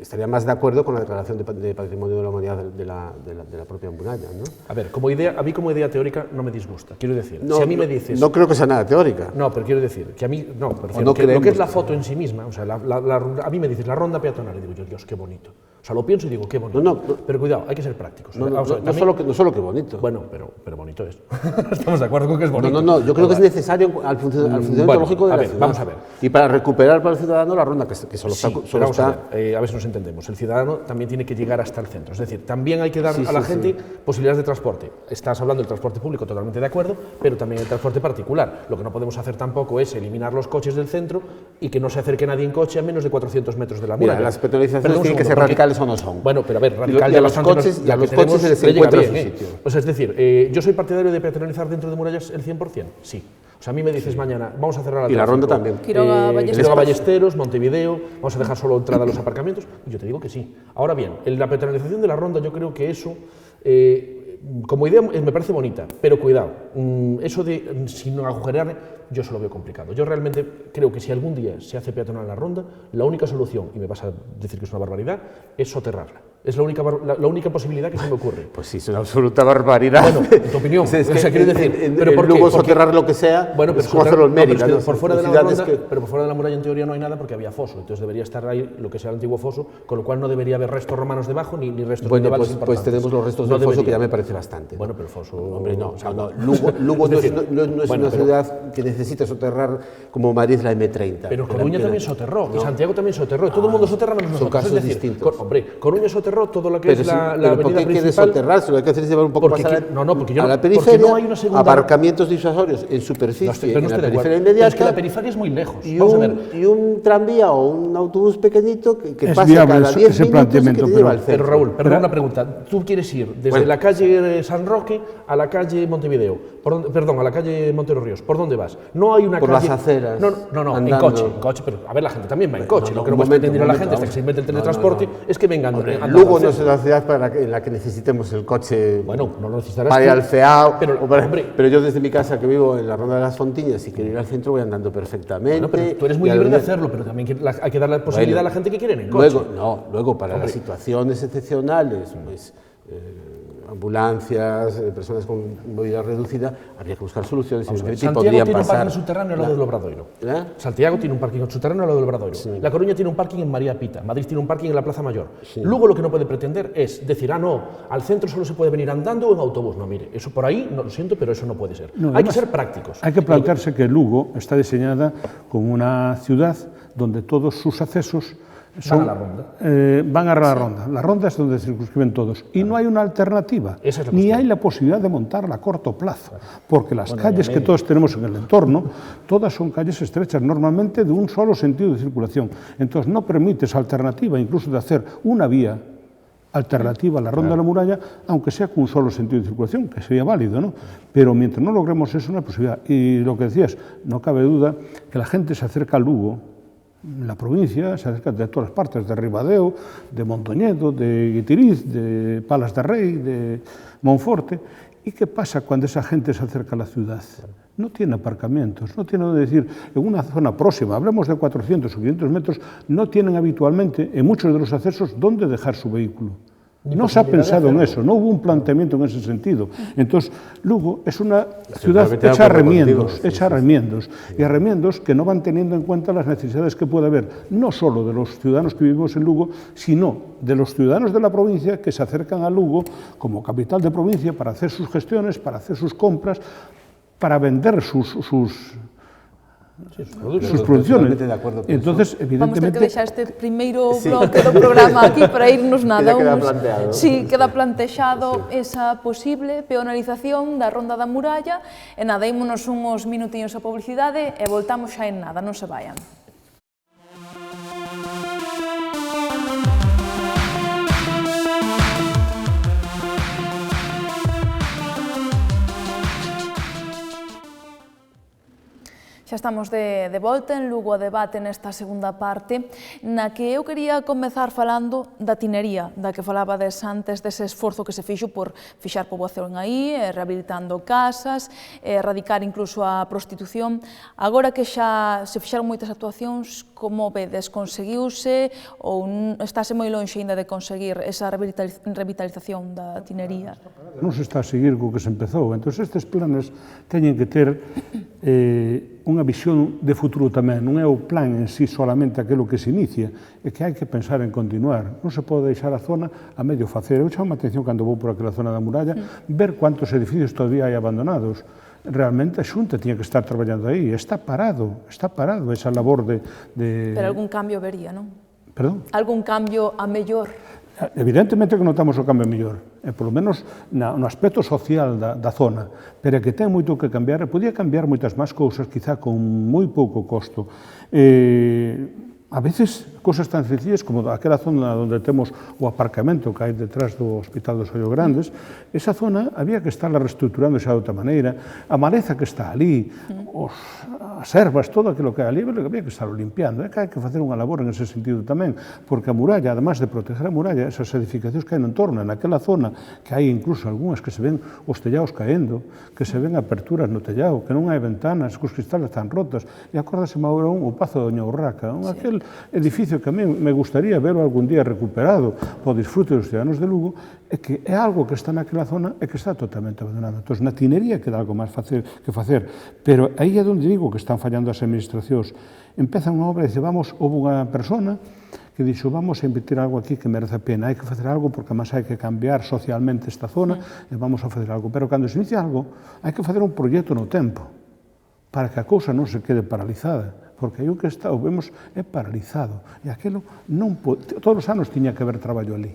estaría más de acuerdo con la declaración de Patrimonio de la Humanidad de la propia muralla, ¿no? A ver, a mí como idea teórica no me disgusta, quiero decir, si a mí me dices... No creo que sea nada teórica. No, pero quiero decir, que a mí, no, pero que lo que es la foto en sí misma, o sea, a mí me dices la ronda peatonal y digo yo, Dios, qué bonito. O sea, lo pienso y digo, qué bonito. Pero cuidado, hay que ser prácticos. No solo que bonito. Bueno, pero bonito es. Estamos de acuerdo con que es bonito. No, yo creo que es necesario al funcionamiento lógico de la ciudad. Vamos a ver. Y para recuperar para el ciudadano la ronda, que solo está... A ver si nos entendemos. El ciudadano también tiene que llegar hasta el centro. Es decir, también hay que dar a la gente posibilidades de transporte. Estás hablando del transporte público, totalmente de acuerdo, pero también el transporte particular. Lo que no podemos hacer tampoco es eliminar los coches del centro y que no se acerque nadie en coche a menos de 400 metros de la muralla. Mira, las peatonalizaciones tienen que ser radicales radicales o no son. Bueno, pero a ver, radical y a los coches se les encuentra su sitio. O sea, es decir, ¿yo soy partidario de peatonalizar dentro de murallas el 100%? Sí. O sea, a mí me dices mañana, vamos a cerrar la y la ronda también. Quiroga Ballesteros, Montevideo, vamos a dejar solo entrada a los aparcamientos. Y yo te digo que sí. Ahora bien, en la peatonalización de la ronda yo creo que eso, como idea me parece bonita, pero cuidado, eso de sin agujerear, yo se lo veo complicado. Yo realmente creo que si algún día se hace peatonal la ronda, la única solución, y me vas a decir que es una barbaridad, es soterrarla. Es la única posibilidad que se me ocurre. Pues sí, es una absoluta barbaridad. Bueno, en tu opinión. Es que, o sea, quiero decir, pero ¿por qué? Luego soterrar lo que sea, bueno, pero es como hacerlo en Mérida. No, por fuera de la ronda, pero por fuera de la muralla en teoría no hay nada porque había foso. Entonces debería estar ahí lo que sea el antiguo foso, con lo cual no debería haber restos romanos debajo ni restos medievales importantes. Pues tenemos los restos del foso, que ya me parece bastante. Bueno, pero el foso... Hombre, no. Lugo no es una ciudad que necesita soterrar como Madrid la M30. Pero Coruña también soterró, y Santiago también soterró, y todo el mundo soterra menos nosotros. Son casos distintos. Hombre, Coruña soterró todo lo que es la avenida ¿por qué quiere soterrarse? Lo que hay que hacer es llevar un poco más a la periferia, no hay una segunda... aparcamientos disuasorios en superficie, en la periferia inmediata. Pero es que la periferia es muy lejos. Y un tranvía o un autobús pequeñito que pase cada 10 minutos y que te lleva al centro. Pero Raúl, perdón una pregunta. Tú quieres ir desde la calle San Roque a la calle Montevideo, perdón, a la calle Montero Ríos. ¿Por dónde vas? No hay una calle... Por las aceras. No, en coche, pero a ver, la gente también va en coche. Lo que no puedes pretender a la gente hasta que se invente el teletransporte es que vengan... Lugo no es una ciudad en la que necesitemos el coche. Bueno, no lo necesitarás. Para ir al FEAO. Pero yo desde mi casa, que vivo en la Ronda de las Fontiñas, si quiero ir al centro voy andando perfectamente. Bueno, pero tú eres muy libre de hacerlo, pero también hay que dar la posibilidad a la gente que quiere en coche. Luego para las situaciones excepcionales, pues ambulancias, personas con movilidad reducida, habría que buscar soluciones. Santiago tiene un parking subterráneo al lado del Obradoiro. Santiago tiene un parking subterráneo al lado del Obradoiro. La Coruña tiene un parking en María Pita. Madrid tiene un parking en la Plaza Mayor. Luego lo que no puede pretender es decir, no, al centro solo se puede venir andando o en autobús. No, mire, eso por ahí, no lo siento, pero eso no puede ser. Hay que ser prácticos. Hay que plantearse que Lugo está diseñada como una ciudad donde todos sus accesos van a la ronda. Van a la ronda. La ronda es donde se circunscriben todos. Y no hay una alternativa, ni hay la posibilidad de montarla a corto plazo, porque las calles que todos tenemos en el entorno, todas son calles estrechas, normalmente de un solo sentido de circulación. Entonces no permite esa alternativa, incluso de hacer una vía alternativa a la ronda de la muralla, aunque sea con un solo sentido de circulación, que sería válido, ¿no? Pero mientras no logremos eso, no hay posibilidad. Y lo que decías, no cabe duda que la gente se acerca a Lugo, la provincia, se acerca de todas partes, de Ribadeo, de Mondoñedo, de Guitiriz, de Palas de Rei, de Monforte. ¿Y qué pasa cuando esa gente se acerca a la ciudad? No tiene aparcamientos, no tiene donde decir, en una zona próxima, hablemos de 400 o 500 metros, no tienen habitualmente, en muchos de los accesos, dónde dejar su vehículo. No se ha pensado en eso, no hubo un planteamiento en ese sentido. Entonces, Lugo es una ciudad hecha a remiendos, y a remiendos que no van teniendo en cuenta las necesidades que puede haber, no solo de los ciudadanos que vivimos en Lugo, sino de los ciudadanos de la provincia que se acercan a Lugo como capital de provincia para hacer sus gestiones, para hacer sus compras, para vender sus producciones. Entonces, evidentemente... Vamos a ter que deixar este primeiro bloque do programa aquí para irnos nada. Sí, queda plantexado esa posible peonalización da Ronda da Muralla. E nada, ímonos uns minutiños a publicidade e voltamos xa en nada, non se vayan. Xa estamos de volta en Lugo a debate nesta segunda parte, na que eu quería comezar falando da tinería, da que falabades antes dese esforzo que se fixo por fixar poboación aí, rehabilitando casas, erradicar incluso a prostitución. Agora que xa se fixaron moitas actuacións, como vedes, conseguiuse ou estáse moi lonxe ainda de conseguir esa revitalización da tinería? Non se está a seguir co que se empezou, entón estes planes teñen que ter unha visión de futuro tamén, non é o plan en sí solamente aquilo que se inicia, é que hai que pensar en continuar, non se pode deixar a zona a medio facer. Eu chamo a atención cando vou por aquela zona da muralla, ver cuántos edificios todavía hai abandonados. Realmente a Xunta tiña que estar traballando aí, está parado esa labor de... Pero algún cambio vería, non? Perdón? Algún cambio a mellor? Evidentemente que notamos o cambio mellor, polo menos no aspecto social da zona, pero que ten moito que cambiar, e podía cambiar moitas máis cousas, quizá con moi pouco costo. a veces, cosas tan sencillas como aquela zona onde temos o aparcamento que hai detrás do Hospital dos Ollos Grandes, esa zona había que estarla reestructurando xa de outra maneira, a maleza que está ali, as ervas, todo aquilo que hai ali, había que estarlo limpiando, que hai que facer unha labor en ese sentido tamén, porque a muralla, además de proteger a muralla, esas edificacións que hai no entorno, naquela zona, que hai incluso algunhas que se ven os tellados caendo, que se ven aperturas no tellado, que non hai ventanas, que os cristales están rotos, e acórdase Mauro o Pazo de Doña Urraca, aquel edificio que a mí me gustaría verlo algún día recuperado por disfrute dos ciudadanos de Lugo, é que é algo que está naquela zona e que está totalmente abandonado. Entón, na tinería queda algo máis fácil que facer, pero aí é onde digo que están fallando as administracións. Empezan unha obra e dice, vamos, houve unha persona que dixo, vamos a invertir algo aquí que merece a pena, hai que facer algo porque máis hai que cambiar socialmente esta zona e vamos a facer algo. Pero cando se inicia algo, hai que facer un proxecto no tempo, para que a cousa non se quede paralizada, porque aí o que está, o vemos, é paralizado. E aquilo non todos os anos tiña que haber traballo ali.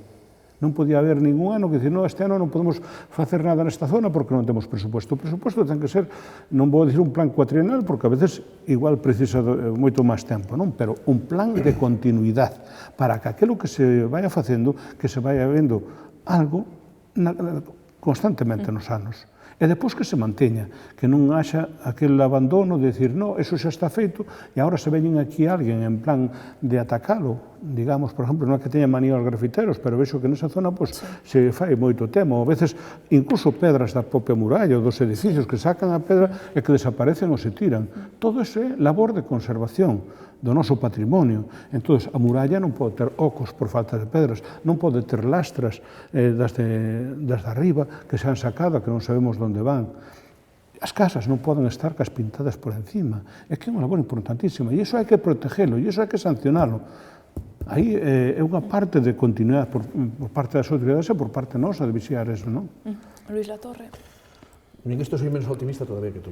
Non podía haber ningún ano que dicir, no, este ano non podemos facer nada nesta zona porque non temos presupuesto. O presupuesto ten que ser, non vou dicir un plan cuatrienal, porque a veces igual precisa moito máis tempo, non? Pero un plan de continuidade para que aquilo que se vaya facendo, que se vaya vendo algo constantemente nos anos. E depois que se manteña, que non haxa aquel abandono de dicir, no, eso xa está feito, e agora se veñen aquí alguén en plan de atacalo, digamos, por exemplo, non é que teña manía aos grafiteros, pero vexo que nesa zona se fai moito tema, ou a veces incluso pedras da propia muralla ou dos edificios que sacan a pedra e que desaparecen ou se tiran. Todo iso é labor de conservación do noso patrimonio. Entón, a muralla non pode ter ocos por falta de pedras, non pode ter lastras das de arriba que se han sacado, que non sabemos onde van. As casas non poden estar cas pintadas por encima. É que é unha labor importantísima, e iso hai que protegelo, e iso hai que sancionalo. Aí é unha parte de continuidade por parte das autoridades e por parte nosa de vixiar eso, non? Luis Latorre. En esto soy menos optimista todavía que tú.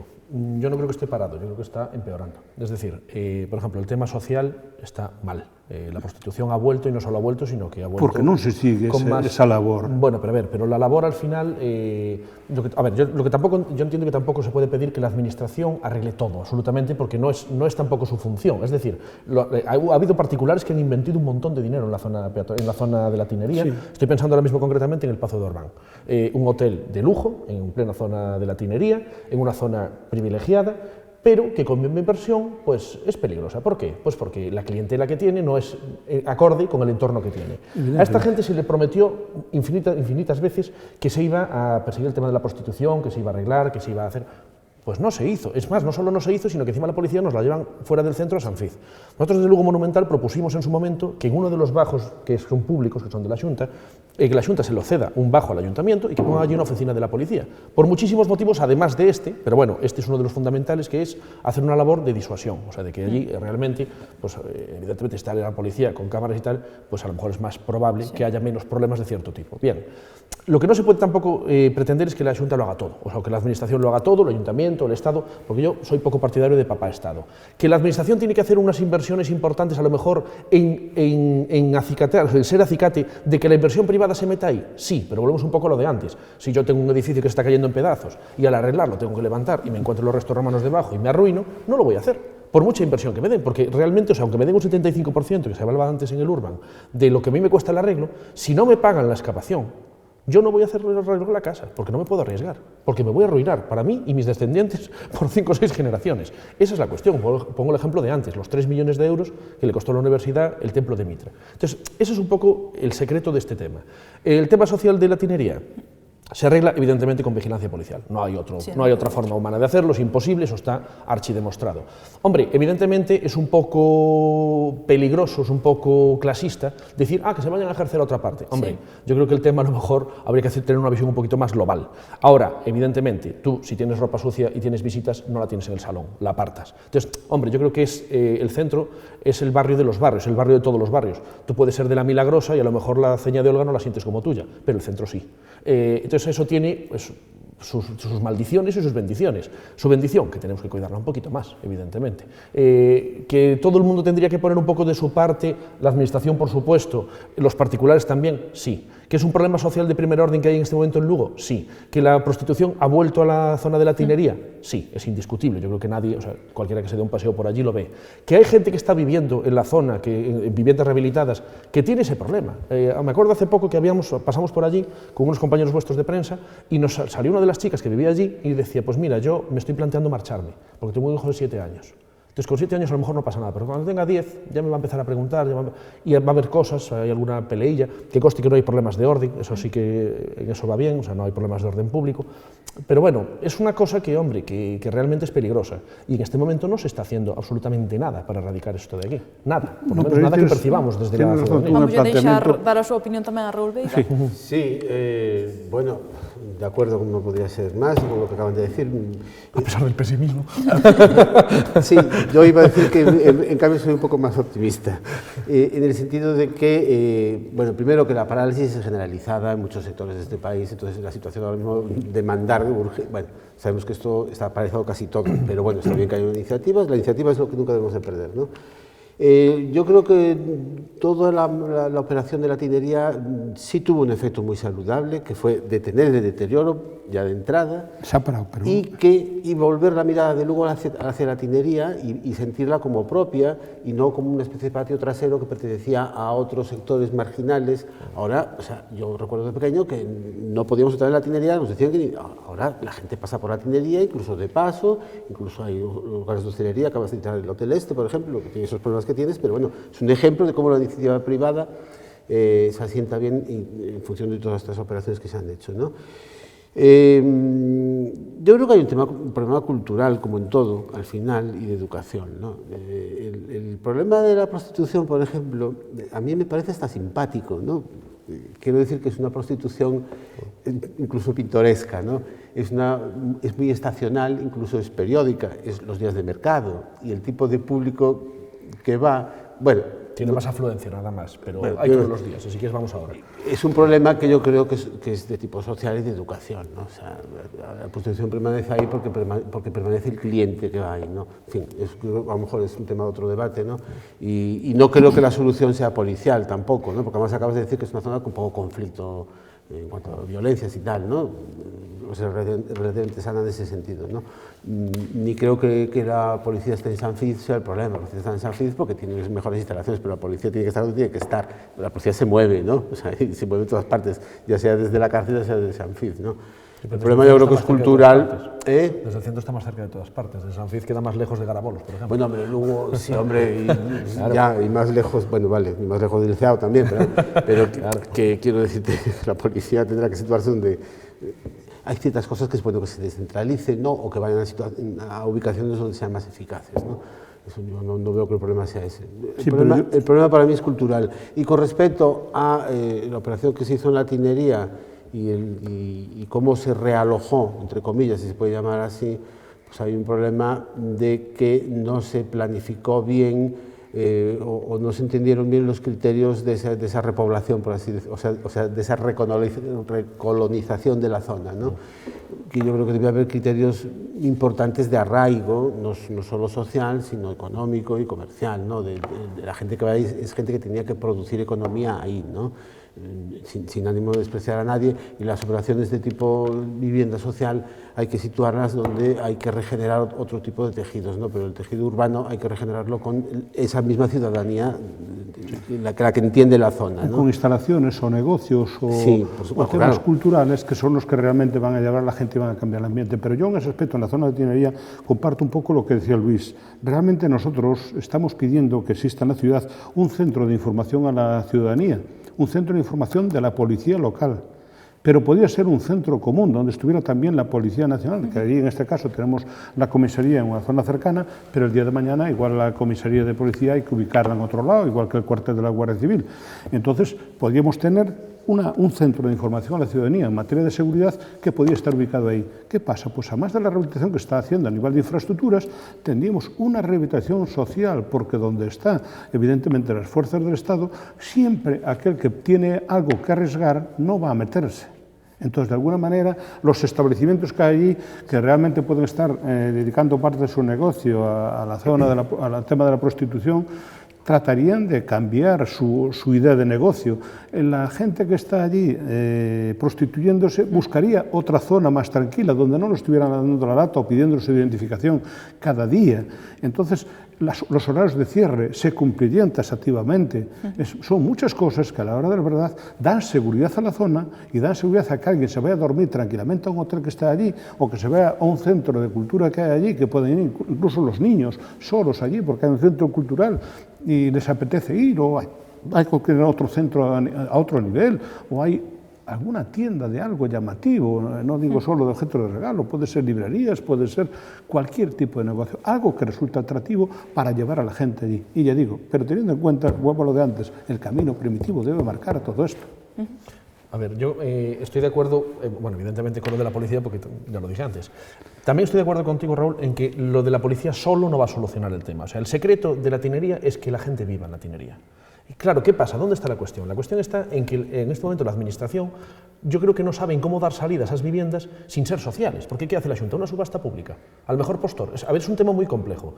Yo no creo que esté parado, yo creo que está empeorando. Es decir, por ejemplo, el tema social está mal. La prostitución ha vuelto, y no solo ha vuelto, sino que ha vuelto... Porque non se sigue esa labor. Bueno, pero la labor al final... yo entiendo que tampoco se puede pedir que la administración arregle todo, absolutamente, porque no es tampoco su función. Es decir, ha habido particulares que han invertido un montón de dinero en la zona de la tinería. Sí. Estoy pensando ahora mismo concretamente en el Pazo de Orbán. Un hotel de lujo, en plena zona de la tinería, en una zona privilegiada, pero que con mi inversión pues, es peligrosa. ¿Por qué? Pues porque la clientela que tiene no es acorde con el entorno que tiene. A esta gente se le prometió infinitas veces que se iba a perseguir el tema de la prostitución, que se iba a arreglar, que se iba a hacer... Pues no se hizo. Es más, no solo no se hizo, sino que encima la policía nos la llevan fuera del centro a Sanfiz. Nosotros desde Lugo Monumental propusimos en su momento que en uno de los bajos que son públicos, que son de la Xunta, que la Xunta se lo ceda un bajo al Ayuntamiento y que ponga allí una oficina de la policía. Por muchísimos motivos, además de este, pero bueno, este es uno de los fundamentales, que es hacer una labor de disuasión. O sea, de que allí realmente, pues evidentemente está la policía con cámaras y tal, pues a lo mejor es más probable que haya menos problemas de cierto tipo. Bien, lo que no se puede tampoco pretender es que la Xunta lo haga todo, o sea, que la Administración lo haga todo, el Ayuntamiento, el Estado, porque yo soy poco partidario de papá Estado. Que la Administración tiene que hacer unas inversiones importantes, a lo mejor en acicatear, en ser acicate de que la inversión privada se meta ahí, sí, pero volvemos un poco a lo de antes. Si yo tengo un edificio que está cayendo en pedazos y al arreglarlo tengo que levantar y me encuentro los restos romanos debajo y me arruino, no lo voy a hacer, por mucha inversión que me den, porque realmente, o sea, aunque me den un 75%, que se hablaba antes en el Urban, de lo que a mí me cuesta el arreglo, si no me pagan la excavación, yo no voy a hacer arreglo la casa, porque no me puedo arriesgar, porque me voy a arruinar para mí y mis descendientes por 5 o 6 generaciones. Esa es la cuestión. Pongo el ejemplo de antes, los 3 millones de euros que le costó a la universidad el templo de Mitra. Entonces, eso es un poco el secreto de este tema. El tema social de la tinería se arregla, evidentemente, con vigilancia policial. No hay otra forma humana de hacerlo, es imposible, eso está archidemostrado. Hombre, evidentemente es un poco peligroso, es un poco clasista decir, que se vayan a ejercer a otra parte. Hombre, yo creo que el tema a lo mejor habría que tener una visión un poquito más global. Ahora, evidentemente, tú si tienes ropa sucia y tienes visitas, no la tienes en el salón, la apartas. Entonces, hombre, yo creo que es el centro es el barrio de los barrios, el barrio de todos los barrios. Tú puedes ser de la Milagrosa y a lo mejor la ceña de Olga no la sientes como tuya, pero el centro sí. Entonces eso tiene pues, sus maldiciones y sus bendiciones. Su bendición, que tenemos que cuidarla un poquito más, evidentemente. Que todo el mundo tendría que poner un poco de su parte, la administración por supuesto, los particulares también, sí. ¿Que es un problema social de primer orden que hay en este momento en Lugo? Sí. ¿Que la prostitución ha vuelto a la zona de la Tinería? Sí, es indiscutible. Yo creo que nadie, o sea, cualquiera que se dé un paseo por allí lo ve. ¿Que hay gente que está viviendo en la zona, en viviendas rehabilitadas, que tiene ese problema? Me acuerdo hace poco que pasamos por allí con unos compañeros vuestros de prensa y nos salió una de las chicas que vivía allí y decía, pues mira, yo me estoy planteando marcharme, porque tengo un hijo de 7 años. Entonces, con 7 años a lo mejor no pasa nada, pero cuando tenga 10 ya me va a empezar a preguntar, y va a haber cosas, hay alguna peleilla, que conste que no hay problemas de orden, eso sí que en eso va bien, o sea, no hay problemas de orden público, pero bueno, es una cosa que, hombre, que realmente es peligrosa, y en este momento no se está haciendo absolutamente nada para erradicar esto de aquí, nada, por lo menos nada que percibamos desde la ciudadanía. Vamos a deixar dar a súa opinión tamén a Raúl Veiga. Sí, bueno, de acuerdo, como no podría ser más con lo que acaban de decir. A pesar del pesimismo. Sí, yo iba a decir que en cambio soy un poco más optimista, en el sentido de que, bueno, primero que la parálisis es generalizada en muchos sectores de este país, entonces la situación ahora mismo demandar, bueno, sabemos que esto está paralizado casi todo, pero bueno, está bien que haya iniciativas, la iniciativa es lo que nunca debemos de perder, ¿no? Yo creo que toda la operación de la tinería sí tuvo un efecto muy saludable, que fue detener el deterioro ya de entrada y volver la mirada de Lugo hacia la tinería y sentirla como propia y no como una especie de patio trasero que pertenecía a otros sectores marginales. Ahora, o sea, yo recuerdo de pequeño que no podíamos entrar en la tinería, nos decían que ahora la gente pasa por la tinería, incluso de paso, incluso hay lugares de hostelería, acabas de entrar en el Hotel Este, por ejemplo, que tiene esos problemas que tienes, pero bueno, es un ejemplo de cómo la iniciativa privada se asienta bien en función de todas estas operaciones que se han hecho, ¿no? Yo creo que hay un problema cultural, como en todo, al final, y de educación, ¿no? El problema de la prostitución, por ejemplo, a mí me parece hasta simpático, ¿no? Quiero decir que es una prostitución incluso pintoresca, ¿no? Es muy estacional, incluso es periódica, es los días de mercado, y el tipo de público que va, bueno... Tiene más afluencia, nada más, pero bueno, hay todos los días, así que vamos ahora. Es un problema que yo creo que es de tipo social y de educación, ¿no? O sea, la prostitución permanece ahí porque permanece el cliente que va ahí, ¿no? En fin, a lo mejor es un tema de otro debate, ¿no? Y no creo que la solución sea policial tampoco, ¿no? Porque además acabas de decir que es una zona con poco conflicto en cuanto a violencias y tal, ¿no? O sea, relativamente sana en ese sentido, ¿no? Ni creo que la policía esté en San Fiz sea el problema. La policía está en San Fiz porque tiene mejores instalaciones, pero la policía tiene que estar donde tiene que estar. La policía se mueve, ¿no? O sea, se mueve en todas partes, ya sea desde la cárcel, ya sea desde San Fiz, ¿no? El problema yo creo que es cultural. Desde el centro está más cerca de todas partes. Desde San Fiz queda más lejos de Garabolos, por ejemplo. Bueno, hombre, Lugo, sí, hombre, y más lejos, bueno, vale, y más lejos del Liceo también, pero claro, que quiero decirte, la policía tendrá que situarse donde hay ciertas cosas que es bueno que se descentralicen, ¿no? O que vayan a ubicaciones donde sean más eficaces, ¿no? Eso yo no veo que el problema sea ese. El problema para mí es cultural. Y con respecto a la operación que se hizo en la tinería y cómo se realojó, entre comillas, si se puede llamar así, pues hay un problema de que no se planificó bien o no se entendieron bien los criterios de esa repoblación, por así decirlo, o sea, de esa recolonización de la zona, ¿no? Que yo creo que debe haber criterios importantes de arraigo, no solo social, sino económico y comercial, ¿no? De la gente que va ahí, es gente que tenía que producir economía ahí, ¿no? Sin ánimo de despreciar a nadie, y las operaciones de tipo vivienda social hay que situarlas donde hay que regenerar otro tipo de tejidos, ¿no? Pero el tejido urbano hay que regenerarlo con esa misma ciudadanía, la que entiende la zona, ¿no? Con instalaciones o negocios o, sí, o temas culturales que son los que realmente van a llevar a la gente y van a cambiar el ambiente. Pero yo en ese aspecto, en la zona de Tinería, comparto un poco lo que decía Luis. Realmente nosotros estamos pidiendo que exista en la ciudad un centro de información a la ciudadanía, un centro de información de la policía local, pero podría ser un centro común donde estuviera también la Policía Nacional, que allí en este caso tenemos la comisaría en una zona cercana, pero el día de mañana igual la comisaría de policía hay que ubicarla en otro lado, igual que el cuartel de la Guardia Civil. Entonces podríamos tener un centro de información a la ciudadanía en materia de seguridad que podría estar ubicado ahí. ¿Qué pasa? Pues además de la rehabilitación que está haciendo a nivel de infraestructuras, tendríamos una rehabilitación social, porque donde está, evidentemente, las fuerzas del Estado, siempre aquel que tiene algo que arriesgar no va a meterse. Entonces, de alguna manera, los establecimientos que hay allí, que realmente pueden estar dedicando parte de su negocio a la zona al tema de la prostitución, tratarían de cambiar su idea de negocio. La gente que está allí prostituyéndose buscaría otra zona más tranquila, donde no lo estuvieran dando la lata o pidiendo su identificación cada día. Entonces, los horarios de cierre se cumplirían taxativamente. Son muchas cosas que a la hora de la verdad dan seguridad a la zona y dan seguridad a que alguien se vaya a dormir tranquilamente a un hotel que está allí o que se vaya a un centro de cultura que hay allí, que pueden ir incluso los niños solos allí porque hay un centro cultural y les apetece ir, o hay cualquier otro centro a otro nivel, o hay alguna tienda de algo llamativo, no digo solo de objetos de regalo, puede ser librerías, puede ser cualquier tipo de negocio, algo que resulta atractivo para llevar a la gente allí. Y ya digo, pero teniendo en cuenta, vuelvo a lo de antes, el camino primitivo debe marcar todo esto. A ver, yo estoy de acuerdo, bueno, evidentemente con lo de la policía, porque ya lo dije antes. También estoy de acuerdo contigo, Raúl, en que lo de la policía solo no va a solucionar el tema. O sea, el secreto de la tinería es que la gente viva en la tinería. Y claro, ¿qué pasa? ¿Dónde está la cuestión? La cuestión está en que en este momento la administración, yo creo que no saben cómo dar salida a esas viviendas sin ser sociales. Porque ¿qué hace la Xunta? Una subasta pública, al mejor postor. A ver, es un tema muy complejo.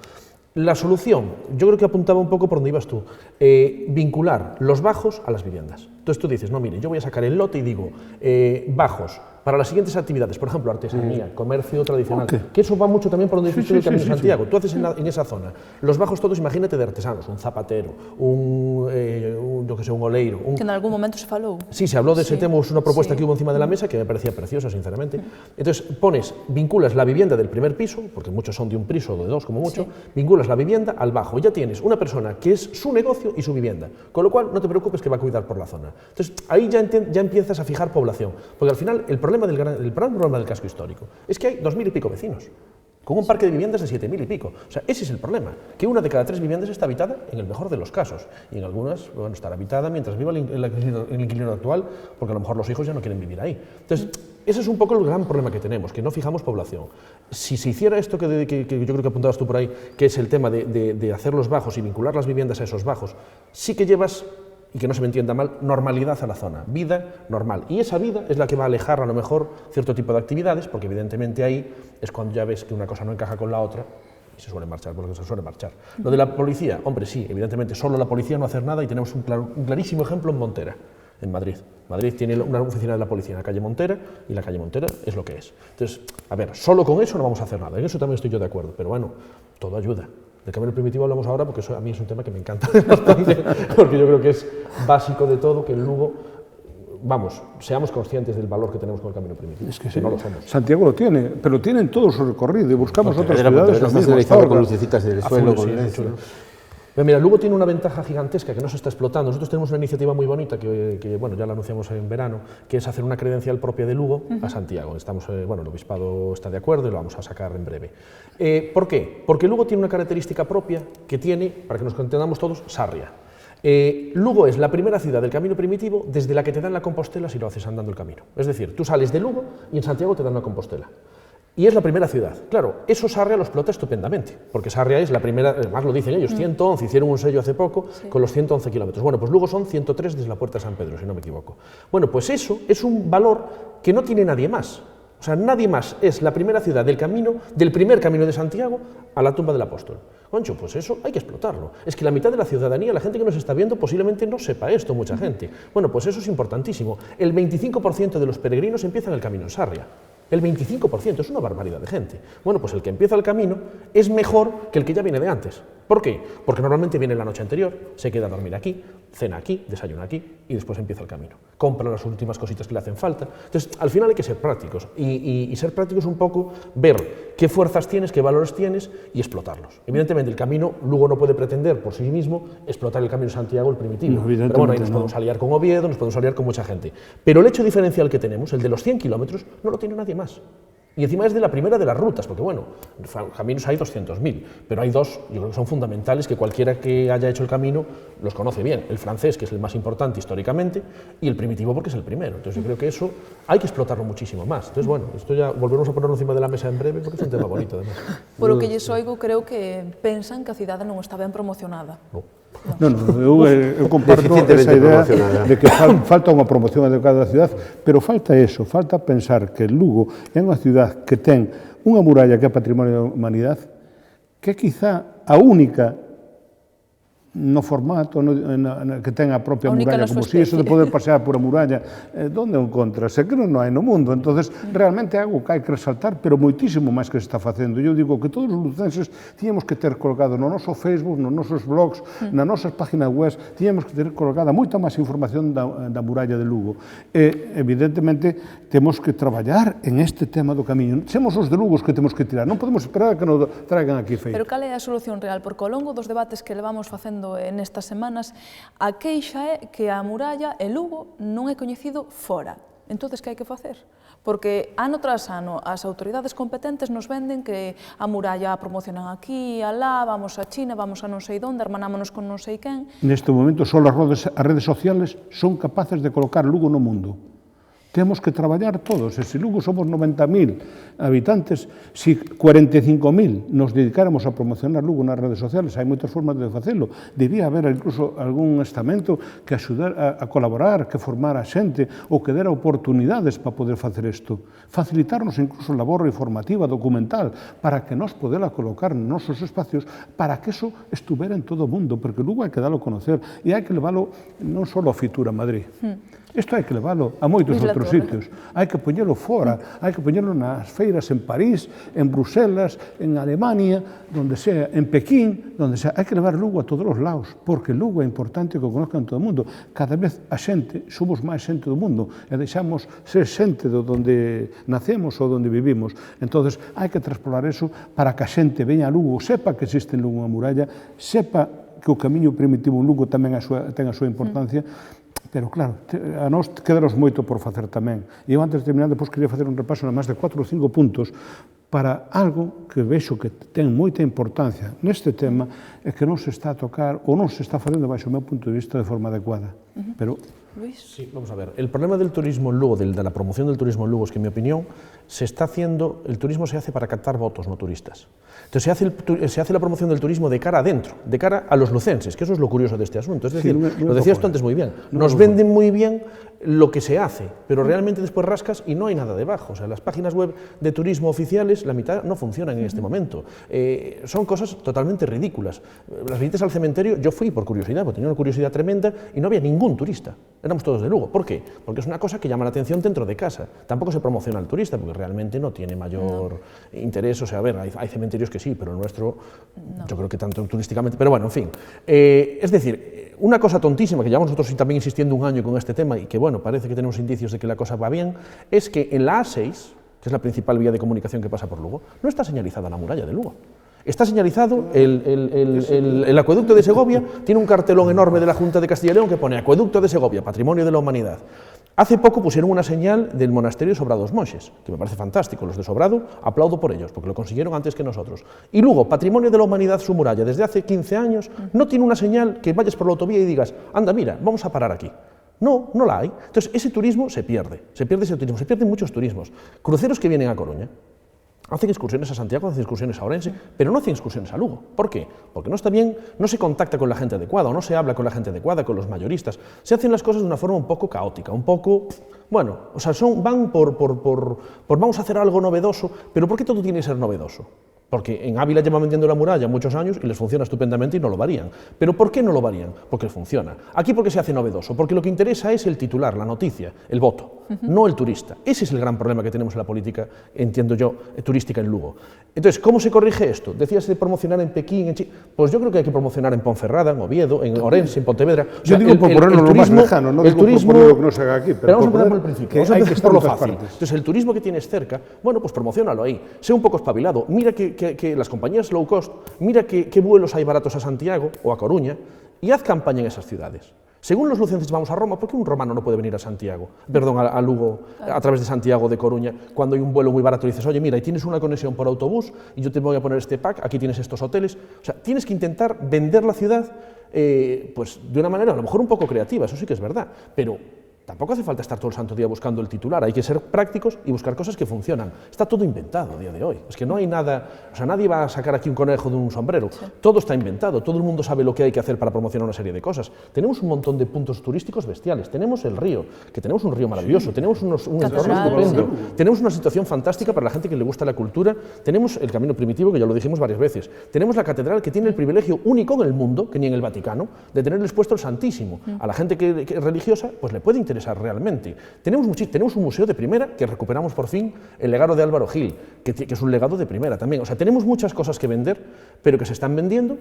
La solución, yo creo que apuntaba un poco por donde ibas tú, vincular los bajos a las viviendas. Entonces tú dices, no, mire, yo voy a sacar el lote y digo, bajos para las siguientes actividades, por ejemplo, artesanía, comercio tradicional, que eso va mucho también por donde dijiste el Camino de Santiago. Tú haces en esa zona los bajos todos, imagínate, de artesanos, un zapatero, yo que sé, un oleiro. Que en algún momento se falou. Sí, se habló de ese tema, es una propuesta que hubo encima de la mesa que me parecía preciosa, sinceramente. Entonces vinculas la vivienda del primer piso, porque muchos son de un piso o de dos como mucho, vinculas la vivienda al bajo, y ya tienes una persona que es su negocio y su vivienda, con lo cual no te preocupes que va a cuidar por la zona. Entonces ahí ya empiezas a fijar población, porque al final el problema del casco histórico es que hay 2000 y pico vecinos, con un parque de viviendas de 7000 y pico. O sea, ese es el problema, que una de cada 3 viviendas está habitada en el mejor de los casos, y en algunas, bueno, estará habitada mientras viva el inquilino actual, porque a lo mejor los hijos ya no quieren vivir ahí. Entonces, ese es un poco el gran problema que tenemos, que no fijamos población. Si se hiciera esto que yo creo que apuntabas tú por ahí, que es el tema de hacer los bajos y vincular las viviendas a esos bajos, sí que llevas, y que no se me entienda mal, normalidad a la zona, vida normal. Y esa vida es la que va a alejar a lo mejor cierto tipo de actividades, porque evidentemente ahí es cuando ya ves que una cosa no encaja con la otra y se suele marchar, porque se suele marchar. Lo de la policía, hombre, sí, evidentemente solo la policía no hacer nada, y tenemos un clarísimo ejemplo en Montera, en Madrid. Madrid tiene una oficina de la policía en la calle Montera, y la calle Montera es lo que es. Entonces, a ver, solo con eso no vamos a hacer nada, en eso también estoy yo de acuerdo, pero bueno, todo ayuda. Del camino primitivo hablamos ahora porque eso a mí es un tema que me encanta bastante, porque yo creo que es básico de todo que el Lugo, vamos, seamos conscientes del valor que tenemos con el camino primitivo. Es que sí, no lo somos. Santiago lo tiene, pero tienen todo su recorrido y buscamos otras ciudades. Está señalizado con lucecitas del suelo, con eso. Mira, Lugo tiene una ventaja gigantesca que no se está explotando. Nosotros tenemos una iniciativa muy bonita que bueno, ya la anunciamos en verano, que es hacer una credencial propia de Lugo a Santiago. Estamos, bueno, el obispado está de acuerdo y lo vamos a sacar en breve. ¿Por qué? Porque Lugo tiene una característica propia que tiene, para que nos entendamos todos, Sarria. Lugo es la primera ciudad del camino primitivo desde la que te dan la Compostela si lo haces andando el camino. Es decir, tú sales de Lugo y en Santiago te dan la Compostela. Y es la primera ciudad. Claro, eso Sarria lo explota estupendamente, porque Sarria es la primera, además lo dicen ellos, 111, hicieron un sello hace poco con los 111 kilómetros. Bueno, pues Lugo son 103 desde la Puerta de San Pedro, si no me equivoco. Bueno, pues eso es un valor que no tiene nadie más. O sea, nadie más es la primera ciudad del primer camino de Santiago a la tumba del apóstol. Concho, pues eso hay que explotarlo. Es que la mitad de la ciudadanía, la gente que nos está viendo, posiblemente no sepa esto, mucha gente. Bueno, pues eso es importantísimo. El 25% de los peregrinos empiezan el camino en Sarria. El 25%, es una barbaridad de gente. Bueno, pues el que empieza el camino es mejor que el que ya viene de antes. ¿Por qué? Porque normalmente viene la noche anterior, se queda a dormir aquí, cena aquí, desayuna aquí y después empieza el camino. Compra las últimas cositas que le hacen falta. Entonces, al final hay que ser prácticos y ser prácticos un poco, ver qué fuerzas tienes, qué valores tienes y explotarlos. Evidentemente, el camino Lugo no puede pretender por sí mismo explotar el camino de Santiago, el primitivo. No, pero bueno, ahí nos podemos aliar con Oviedo, nos podemos aliar con mucha gente. Pero el hecho diferencial que tenemos, el de los 100 kilómetros, no lo tiene nadie más. Y encima es de la primera de las rutas, porque bueno, caminos hay 200.000, pero hay dos, yo creo que son fundamentales, que cualquiera que haya hecho el camino los conoce bien. El francés, que es el más importante históricamente, y el primitivo, porque es el primero. Entonces yo creo que eso hay que explotarlo muchísimo más. Entonces bueno, esto ya volveremos a ponerlo encima de la mesa en breve, porque es un tema bonito además. Por lo que lles oigo, creo que pensan que a cidade non está ben promocionada. Non, eu comparto esa idea de que falta unha promoción adecuada da cidade, pero falta eso, falta pensar que Lugo é unha cidade que ten unha muralla que é patrimonio da humanidade, que é quizá a única no formato que ten a propia muralla, como si eso de poder pasear por a muralla, onde o encontras? É que non hai no mundo. Entonces, realmente é algo que hai que resaltar, pero moitísimo máis que se está facendo. Eu digo que todos os lucenses tíamos que ter colgado no noso Facebook, nos nosos blogs, nas nosas páginas web, tíamos que ter colgada moita máis información da muralla de Lugo. E, evidentemente, temos que traballar en este tema do camiño. Semos os de Lugo os que temos que tirar, non podemos esperar a que nos traigan aquí feito. Pero cal é a solución real? Porque ao longo dos debates que levamos facendo nestas semanas, a queixa é que a muralla e Lugo non é coñecido fora. Entón, que hai que facer? Porque ano tras ano as autoridades competentes nos venden que a muralla a promocionan aquí, alá, vamos a China, vamos a non sei onde, hermanámonos con non sei quen. Neste momento, só as redes sociales son capaces de colocar Lugo no mundo. Temos que traballar todos, e se Lugo somos 90.000 habitantes, se 45.000 nos dedicáramos a promocionar Lugo nas redes sociales, hai moitas formas de facelo, debía haber incluso algún estamento que axudar a colaborar, que formara a xente, ou que dera oportunidades para poder facer isto. Facilitarnos incluso a labor informativa, documental, para que nos podela colocar nos nosos espacios, para que eso estuvera en todo o mundo, porque Lugo hai que dalo a conocer, e hai que leválo non só a Fitura Madrid. Isto hai que leválo a moitos outros sitios. Hai que poñelo fora, hai que poñelo nas feiras en París, en Bruselas, en Alemania, donde sea, en Pequín, donde sea. Hai que levar Lugo a todos os lados, porque Lugo é importante que o conozcan todo o mundo. Cada vez a xente, somos máis xente do mundo, e deixamos ser xente de onde nacemos ou onde vivimos. Entón, hai que traspolar eso para que a xente veña a Lugo, sepa que existe en Lugo unha muralla, sepa que o camiño primitivo en Lugo tamén ten a súa importancia. Pero, claro, a nós quedaros moito por facer tamén. E eu, antes de terminar, depois quería facer un repaso de máis de 4 ou 5 puntos para algo que vexo que ten moita importancia neste tema e que non se está a tocar ou non se está facendo, baixo o meu punto de vista, de forma adecuada. Pero... Sí, vamos a ver. El problema del turismo en Lugo, de la promoción del turismo en Lugo, es que, en mi opinión, el turismo se hace para captar votos, no turistas. Entonces, se hace la promoción del turismo de cara adentro, de cara a los lucenses, que eso es lo curioso de este asunto. Es decir, lo decías tú antes muy bien, nos venden muy bien lo que se hace, pero realmente después rascas y no hay nada debajo. O sea, las páginas web de turismo oficiales, la mitad no funcionan en este momento. Son cosas totalmente ridículas. Las visitas al cementerio, yo fui por curiosidad, porque tenía una curiosidad tremenda y no había ningún turista. Éramos todos de Lugo. ¿Por qué? Porque es una cosa que llama la atención dentro de casa. Tampoco se promociona al turista, porque realmente no tiene mayor interés. O sea, a ver, hay cementerios que sí, pero el nuestro, yo creo que tanto turísticamente... Pero bueno, en fin. Es decir, una cosa tontísima, que llevamos nosotros también insistiendo un año con este tema y que, bueno, parece que tenemos indicios de que la cosa va bien, es que en la A6, que es la principal vía de comunicación que pasa por Lugo, no está señalizada la muralla de Lugo. Está señalizado el acueducto de Segovia, tiene un cartelón enorme de la Junta de Castilla y León que pone Acueducto de Segovia, Patrimonio de la Humanidad. Hace poco pusieron una señal del monasterio de Sobrados Monxes, que me parece fantástico. Los de Sobrado, aplaudo por ellos, porque lo consiguieron antes que nosotros. Y luego, Patrimonio de la Humanidad, su muralla, desde hace 15 años, no tiene una señal que vayas por la autovía y digas, anda, mira, vamos a parar aquí. No, no la hay. Entonces, ese turismo se pierde ese turismo, se pierden muchos turismos. Cruceros que vienen a Coruña, hacen excursiones a Santiago, hacen excursiones a Orense, pero no hacen excursiones a Lugo. ¿Por qué? Porque no está bien, no se contacta con la gente adecuada, o no se habla con la gente adecuada, con los mayoristas. Se hacen las cosas de una forma un poco caótica, un poco... Bueno, o sea, van por vamos a hacer algo novedoso, pero ¿por qué todo tiene que ser novedoso? Porque en Ávila llevan vendiendo la muralla muchos años y les funciona estupendamente y no lo varían. ¿Pero por qué no lo varían? Porque funciona. Aquí porque se hace novedoso, porque lo que interesa es el titular, la noticia, el voto, no el turista. Ese es el gran problema que tenemos en la política, entiendo yo, turística en Lugo. Entonces, ¿cómo se corrige esto? Decías de promocionar en Pekín, en Chile. Pues yo creo que hay que promocionar en Ponferrada, en Oviedo, en Orense, en Pontevedra. O sea, yo digo por ponerlo lo más lejano, no digo por poner lo que no se haga aquí, pero vamos a empezar por el principio, vamos a empezar por lo fácil. Partes. Entonces, el turismo que tienes cerca, bueno, pues promociónalo ahí. Sé un poco espabilado. Mira que las compañías low cost, mira qué vuelos hay baratos a Santiago o a Coruña y haz campaña en esas ciudades. Según los lucenses vamos a Roma, ¿por qué un romano no puede venir a Santiago? Perdón, a Lugo, a través de Santiago, de Coruña, cuando hay un vuelo muy barato y dices, oye, mira, y tienes una conexión por autobús y yo te voy a poner este pack, aquí tienes estos hoteles. O sea, tienes que intentar vender la ciudad pues de una manera a lo mejor un poco creativa, eso sí que es verdad, pero Tampoco hace falta estar todo el santo día buscando el titular, hay que ser prácticos y buscar cosas que funcionan. Está todo inventado a día de hoy, es que no hay nada, o sea, nadie va a sacar aquí un conejo de un sombrero, todo está inventado, todo el mundo sabe lo que hay que hacer para promocionar una serie de cosas. Tenemos un montón de puntos turísticos bestiales, tenemos el río, que tenemos un río maravilloso, tenemos un entorno estupendo, tenemos una situación fantástica para la gente que le gusta la cultura, tenemos el camino primitivo, que ya lo dijimos varias veces, tenemos la catedral que tiene el privilegio único en el mundo, que ni en el Vaticano, de tener expuesto el Santísimo. A la gente que es religiosa, pues le puede interesar realmente. Tenemos un museo de primera, que recuperamos por fin el legado de Álvaro Gil, que es un legado de primera también. O sea, tenemos muchas cosas que vender, pero que se están vendiendo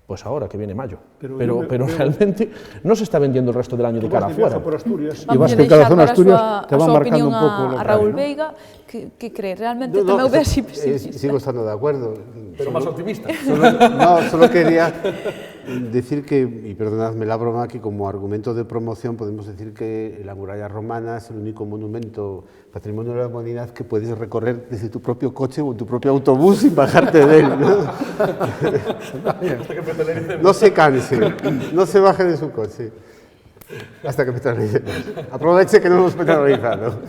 pues ahora que viene mayo. Pero realmente no se está vendiendo el resto del año de cara afuera. Por Asturias, y vas que cada zona de Asturias te va marcando un poco a Raúl Veiga, que cree realmente tamén ve así. Sigo estando de acuerdo. Pero más optimista. Solo quería decir que, y perdonadme la broma, que como argumento de promoción podemos decir que la muralla romana es el único monumento patrimonio de la humanidad que puedes recorrer desde tu propio coche o tu propio autobús sin bajarte de él, ¿no? No se canse, no se baje de su coche hasta que petrolicemos. Aproveche que no hemos petrolizado.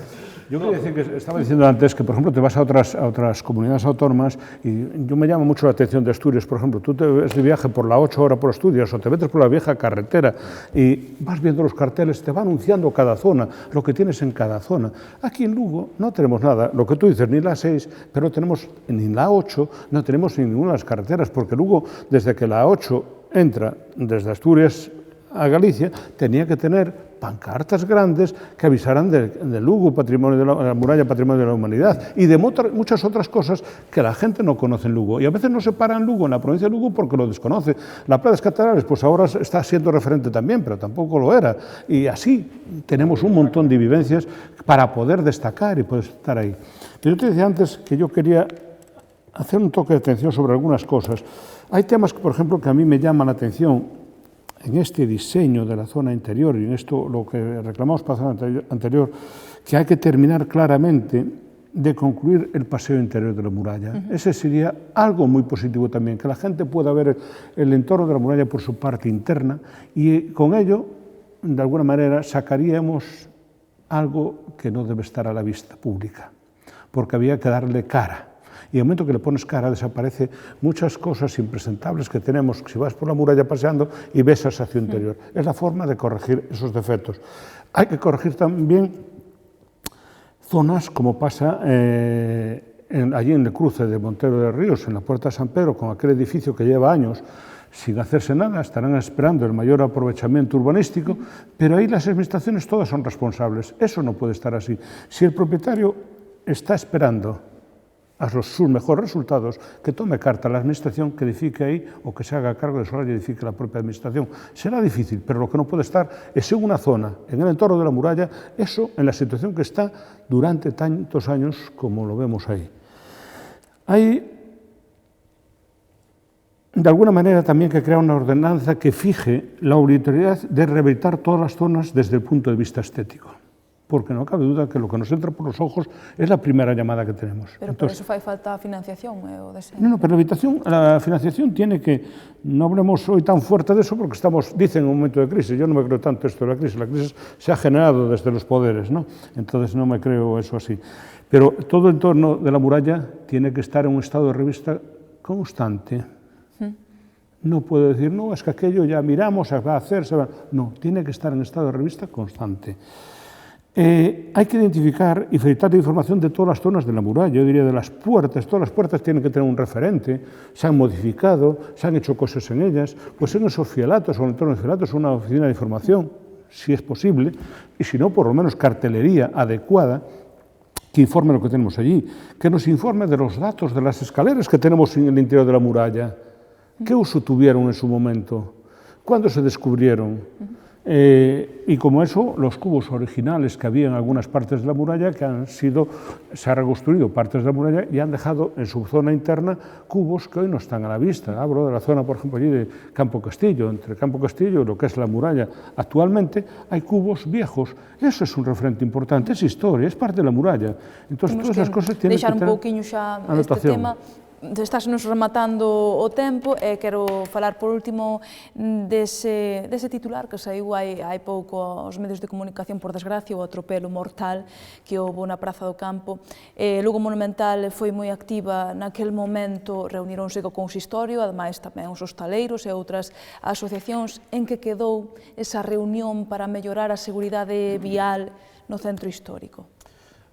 Yo quería decir que estaba diciendo antes que, por ejemplo, te vas a otras comunidades autónomas y yo me llama mucho la atención de Asturias, por ejemplo, tú te ves de viaje por la 8 horas por Asturias o te metes por la vieja carretera y vas viendo los carteles, te va anunciando cada zona, lo que tienes en cada zona. Aquí en Lugo no tenemos nada, lo que tú dices, ni la 6, pero tenemos ni la 8, no tenemos ni ninguna de las carreteras, porque Lugo, desde que la 8 entra desde Asturias a Galicia, tenía que tener pancartas grandes que avisaran de Lugo, patrimonio de la muralla, patrimonio de la humanidad, y de muchas otras cosas que la gente no conoce en Lugo. Y a veces no se para en Lugo, en la provincia de Lugo, porque lo desconoce. La Plaza de Catedrales, pues ahora está siendo referente también, pero tampoco lo era. Y así tenemos un montón de vivencias para poder destacar y poder estar ahí. Pero yo te decía antes que yo quería hacer un toque de atención sobre algunas cosas. Hay temas, por ejemplo, que a mí me llaman la atención en este diseño de la zona interior y en esto lo que reclamamos para la zona anterior, que hay que terminar claramente de concluir el paseo interior de la muralla. Ese sería algo muy positivo también, que la gente pueda ver el entorno de la muralla por su parte interna y con ello, de alguna manera, sacaríamos algo que no debe estar a la vista pública, porque había que darle cara. Y en el momento que le pones cara desaparece muchas cosas impresentables que tenemos si vas por la muralla paseando y ves esa hacia interior. Es la forma de corregir esos defectos. Hay que corregir también zonas como pasa allí en el cruce de Montero de Ríos, en la Puerta de San Pedro, con aquel edificio que lleva años sin hacerse nada, estarán esperando el mayor aprovechamiento urbanístico, pero ahí las administraciones todas son responsables. Eso no puede estar así. Si el propietario está esperando a sus mejores resultados, que tome carta a la administración, que edifique ahí o que se haga cargo de solar y edifique la propia administración. Será difícil, pero lo que no puede estar es en una zona, en el entorno de la muralla, eso en la situación que está durante tantos años como lo vemos ahí. Hay, de alguna manera, también que crear una ordenanza que fije la obligatoriedad de rehabilitar todas las zonas desde el punto de vista estético. Porque no cabe duda que lo que nos entra por los ojos es la primera llamada que tenemos. Pero entonces, por eso fai falta financiación o deseño. No, pero la financiación tiene que, no hablemos hoy tan fuerte de eso porque dicen en un momento de crisis, yo no me creo tanto esto de la crisis se ha generado desde los poderes, ¿no? Entonces no me creo eso así. Pero todo el entorno de la muralla tiene que estar en un estado de revista constante. No puedo decir, no, es que aquello ya miramos, se va a hacer, no, tiene que estar en estado de revista constante. Hay que identificar y facilitar la información de todas las zonas de la muralla, yo diría de las puertas, todas las puertas tienen que tener un referente, se han modificado, se han hecho cosas en ellas, pues en esos fielatos o en el entorno de fielatos una oficina de información, si es posible, y si no, por lo menos cartelería adecuada que informe lo que tenemos allí, que nos informe de los datos de las escaleras que tenemos en el interior de la muralla, qué uso tuvieron en su momento, cuándo se descubrieron. Y como eso, los cubos originales que había en algunas partes de la muralla, se ha reconstruido partes de la muralla y han dejado en su zona interna cubos que hoy no están a la vista. Hablo de la zona, por ejemplo, allí de Campo Castillo, entre Campo Castillo y lo que es la muralla. Actualmente hay cubos viejos. Eso es un referente importante, es historia, es parte de la muralla. Entonces, todas esas cosas tienen que tener anotación. Este tema, Estás-nos rematando o tempo e quero falar por último dese titular que saiu hai pouco aos medios de comunicación, por desgracia, o atropelo mortal que houve na Praza do Campo. Lugo Monumental foi moi activa naquel momento, reuníronse co consistorio, ademais tamén os hostaleiros e outras asociacións. En que quedou esa reunión para mellorar a seguridade vial no centro histórico?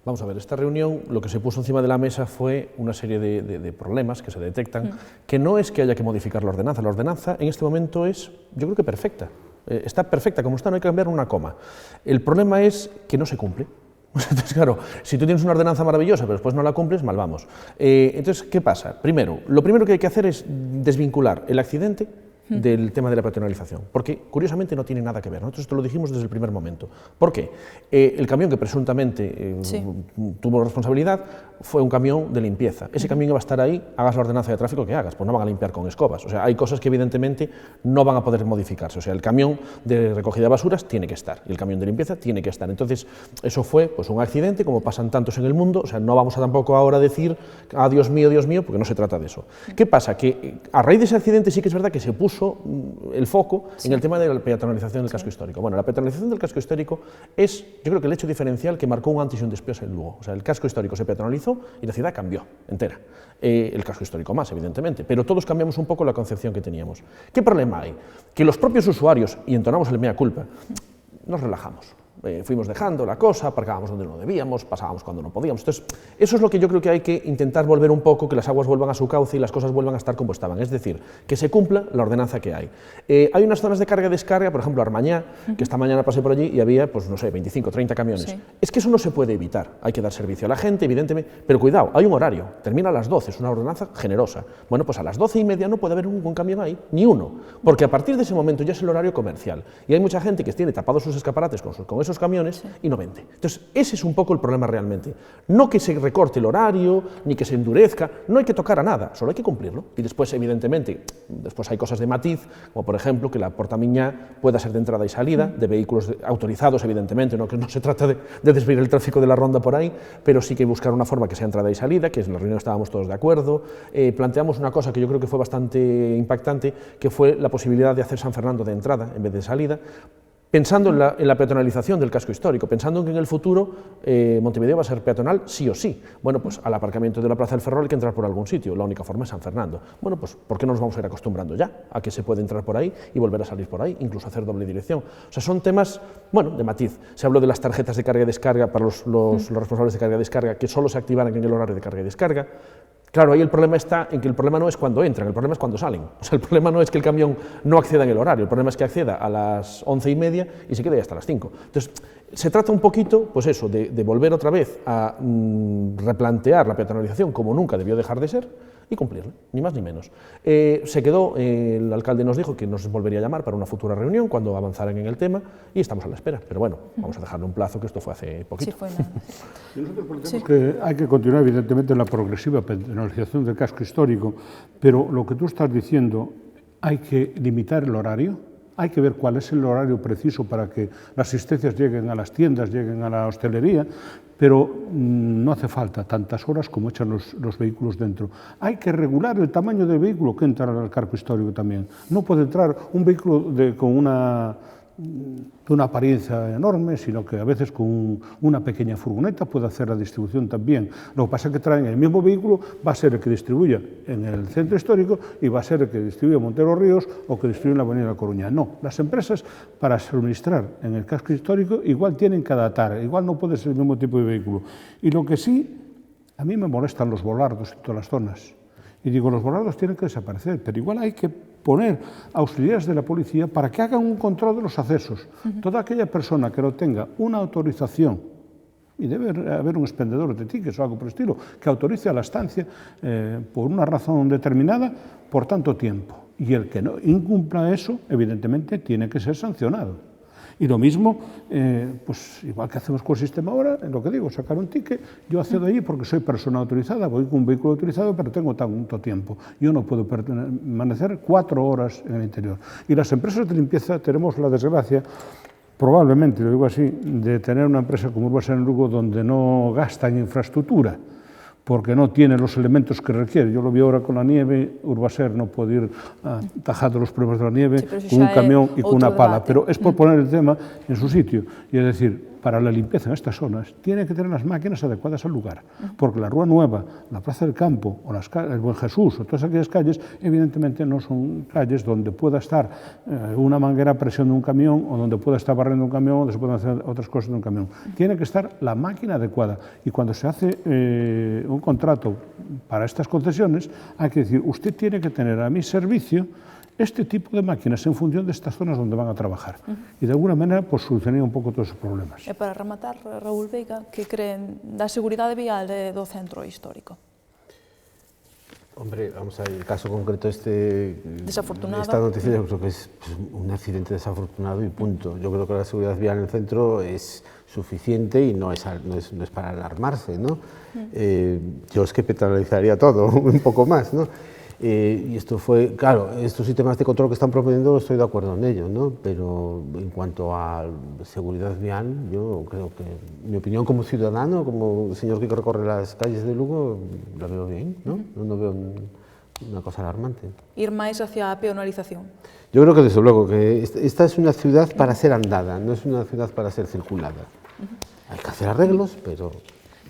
Vamos a ver, esta reunión lo que se puso encima de la mesa fue una serie de problemas que se detectan, que no es que haya que modificar la ordenanza en este momento es, yo creo que perfecta, está perfecta como está, no hay que cambiar una coma. El problema es que no se cumple. Entonces, claro, si tú tienes una ordenanza maravillosa pero después no la cumples, mal vamos. Entonces, ¿qué pasa? Primero, lo primero que hay que hacer es desvincular el accidente del tema de la peatonalización, porque curiosamente no tiene nada que ver. Nosotros esto lo dijimos desde el primer momento. ¿Por qué? El camión que presuntamente tuvo responsabilidad fue un camión de limpieza. Ese camión iba a estar ahí, hagas la ordenanza de tráfico que hagas, pues no van a limpiar con escobas. O sea, hay cosas que evidentemente no van a poder modificarse. O sea, el camión de recogida de basuras tiene que estar y el camión de limpieza tiene que estar. Entonces, eso fue pues un accidente, como pasan tantos en el mundo. O sea, no vamos a tampoco ahora decir, ah, Dios mío, porque no se trata de eso. ¿Qué pasa? Que a raíz de ese accidente sí que es verdad que se puso el foco en el tema de la peatonalización del casco histórico. Bueno, la peatonalización del casco histórico es, yo creo que el hecho diferencial que marcó un antes y un después en Lugo. O sea, el casco histórico se peatonalizó y la ciudad cambió entera. El casco histórico más, evidentemente, pero todos cambiamos un poco la concepción que teníamos. ¿Qué problema hay? Que los propios usuarios, y entonamos el mea culpa, nos relajamos. Fuimos dejando la cosa, aparcábamos donde no debíamos, pasábamos cuando no podíamos. Entonces, eso es lo que yo creo que hay que intentar volver un poco, que las aguas vuelvan a su cauce y las cosas vuelvan a estar como estaban, es decir, que se cumpla la ordenanza que hay. Hay unas zonas de carga y descarga, por ejemplo, Armañá, que esta mañana pasé por allí y había, pues no sé, 25, 30 camiones. Sí. Es que eso no se puede evitar, hay que dar servicio a la gente, evidentemente, pero cuidado, hay un horario, termina a las 12, es una ordenanza generosa. Bueno, pues a las 12:30 no puede haber un camión ahí, ni uno, porque a partir de ese momento ya es el horario comercial y hay mucha gente que tiene tapados sus escaparates con esos camiones y no vende. Entonces, ese es un poco el problema realmente. No que se recorte el horario, ni que se endurezca, no hay que tocar a nada, solo hay que cumplirlo. Y después, evidentemente, después hay cosas de matiz, como por ejemplo que la Porta Miñá pueda ser de entrada y salida, de vehículos autorizados, evidentemente, no que no se trata de desviar el tráfico de la ronda por ahí, pero sí que buscar una forma que sea entrada y salida, que en la reunión estábamos todos de acuerdo. Planteamos una cosa que yo creo que fue bastante impactante, que fue la posibilidad de hacer San Fernando de entrada en vez de salida, pensando en la peatonalización del casco histórico, pensando en que en el futuro Montevideo va a ser peatonal sí o sí. Bueno, pues al aparcamiento de la Plaza del Ferrol hay que entrar por algún sitio, la única forma es San Fernando. Bueno, pues ¿por qué no nos vamos a ir acostumbrando ya a que se puede entrar por ahí y volver a salir por ahí, incluso hacer doble dirección? O sea, son temas, bueno, de matiz. Se habló de las tarjetas de carga y descarga para los responsables de carga y descarga, que solo se activaran en el horario de carga y descarga. Claro, ahí el problema está en que el problema no es cuando entran, el problema es cuando salen. O sea, el problema no es que el camión no acceda en el horario, el problema es que acceda a las 11:30 y se quede hasta las 5. Entonces, se trata un poquito, pues eso, de volver otra vez a replantear la peatonalización como nunca debió dejar de ser y cumplirla, ni más ni menos. Se quedó, el alcalde nos dijo que nos volvería a llamar para una futura reunión cuando avanzaran en el tema y estamos a la espera, pero bueno, vamos a dejarle un plazo, que esto fue hace poquito. Sí, fue y nosotros planteamos que hay que continuar evidentemente la progresiva peatonalización del casco histórico, pero lo que tú estás diciendo, hay que limitar el horario. Hay que ver cuál es el horario preciso para que las asistencias lleguen a las tiendas, lleguen a la hostelería, pero no hace falta tantas horas como echan los vehículos dentro. Hay que regular el tamaño del vehículo que entra al casco histórico también. No puede entrar un vehículo con una apariencia enorme, sino que a veces con una pequeña furgoneta puede hacer la distribución también. Lo que pasa es que traen el mismo vehículo, va a ser el que distribuya en el centro histórico y va a ser el que distribuya en Montero Ríos o que distribuya en la Avenida de La Coruña. No, las empresas para suministrar en el casco histórico igual tienen que adaptar, igual no puede ser el mismo tipo de vehículo. Y lo que sí, a mí me molestan los volardos en todas las zonas. Y digo, los volardos tienen que desaparecer, pero igual hay que poner auxiliares de la policía para que hagan un control de los accesos. Toda aquella persona que no tenga una autorización, y debe haber un expendedor de tickets o algo por el estilo, que autorice a la estancia por una razón determinada por tanto tiempo. Y el que no incumpla eso, evidentemente, tiene que ser sancionado. Y lo mismo, pues igual que hacemos con el sistema ahora, en lo que digo, sacar un ticket, yo accedo allí porque soy persona autorizada, voy con un vehículo autorizado, pero tengo tanto tiempo. Yo no puedo permanecer 4 horas en el interior. Y las empresas de limpieza tenemos la desgracia, probablemente, lo digo así, de tener una empresa como Urbasa en Lugo donde no gasta en infraestructura, porque no tiene los elementos que requiere. Yo lo vi ahora con la nieve, Urbaser no puede ir atajando los problemas de la nieve con un camión y con una pala, pero es por poner el tema en su sitio, y es decir, para la limpieza en estas zonas tiene que tener las máquinas adecuadas al lugar, porque la Rúa Nueva, la Plaza del Campo, o el Buen Jesús, o todas aquellas calles, evidentemente no son calles donde pueda estar una manguera a presión de un camión, o donde pueda estar barriendo un camión, o donde se pueden hacer otras cosas de un camión. Tiene que estar la máquina adecuada, y cuando se hace un contrato para estas concesiones, hay que decir, usted tiene que tener a mi servicio este tipo de máquinas en función de estas zonas donde van a trabajar. Y de alguna manera pues, solucionaría un pouco todos os problemas. E para rematar, Raúl Veiga, que creen da seguridade vial do centro histórico? Hombre, vamos a ver, el caso concreto desafortunado. Esta noticia yo creo que es un accidente desafortunado y punto. Yo creo que la seguridad vial en el centro es suficiente y no es para alarmarse, ¿no? Yo es que penalizaría todo un poco más, ¿no? Y esto fue, claro, estos sistemas de control que están proponiendo estoy de acuerdo en ello, ¿no? Pero en cuanto a seguridad vial, yo creo que mi opinión como ciudadano, como señor que recorre las calles de Lugo, la veo bien, ¿no? No veo una cosa alarmante. Ir máis hacia a peonalización? Yo creo que desde luego que esta es una ciudad para ser andada, no es una ciudad para ser circulada. Hay que hacer arreglos, pero...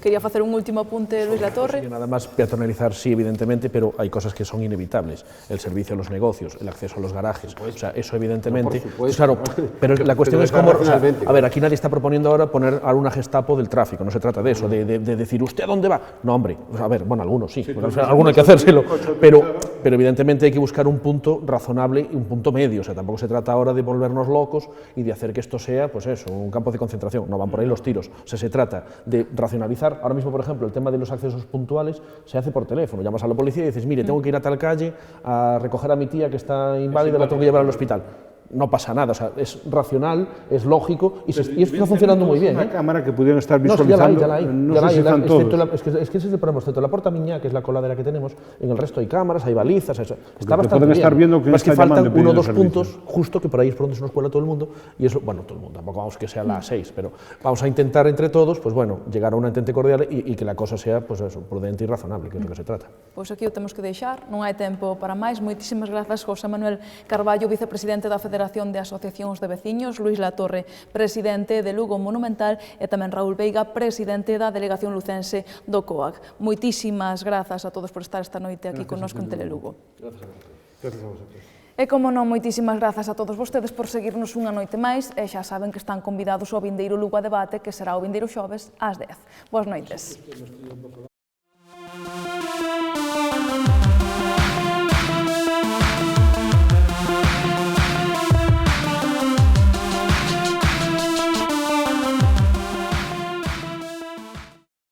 Quería facer un último apunte, Luis Latorre. Nada más peatonalizar, sí, evidentemente, pero hay cosas que son inevitables. El servicio a los negocios, el acceso a los garajes, o sea, eso evidentemente... Claro, pero la cuestión es cómo... O sea, a ver, aquí nadie está proponiendo ahora poner a una Gestapo del tráfico, no se trata de eso, de decir, ¿usted a dónde va? No, hombre, a ver, bueno, algunos sí, algunos hay que hacérselo, pero evidentemente hay que buscar un punto razonable y un punto medio, o sea, tampoco se trata ahora de volvernos locos y de hacer que esto sea, pues eso, un campo de concentración, no van por ahí los tiros, o sea, se trata de racionalizar. Ahora mismo, por ejemplo, el tema de los accesos puntuales se hace por teléfono. Llamas a la policía y dices, mire, tengo que ir a tal calle a recoger a mi tía que está inválida, la tengo que llevar al hospital. No pasa nada, o sea, es racional, es lógico y esto está funcionando muy bien. Una cámara que pudieran estar visualizando, no sé si están todos. Es que ese es el problema, excepto la Porta Miñá, que es la coladera que tenemos, en el resto hay cámaras, hay balizas, eso. Está bastante bien. Estar viendo es que faltan 1 o 2 puntos, justo que por ahí es por donde se nos cuela todo el mundo, y eso, bueno, todo el mundo, tampoco vamos que sea las 6, pero vamos a intentar entre todos, pues bueno, llegar a un entente cordial y que la cosa sea, pues eso, prudente y razonable, que é do que se trata. Pois aquí o temos que deixar, non hai tempo para máis. Moitísimas grazas, José Manuel Carballo, vicepresidente da Federación de Asociacións de Veciños, Luis Latorre, presidente de Lugo Monumental, e tamén Raúl Veiga, presidente da Delegación Lucense do COAG. Moitísimas grazas a todos por estar esta noite aquí connosco en Telelugo. Gracias a vosotros. E como non, moitísimas grazas a todos vostedes por seguirnos unha noite máis, e xa saben que están convidados ao vindeiro Lugo a Debate, que será o vindeiro xoves ás 10. Boas noites.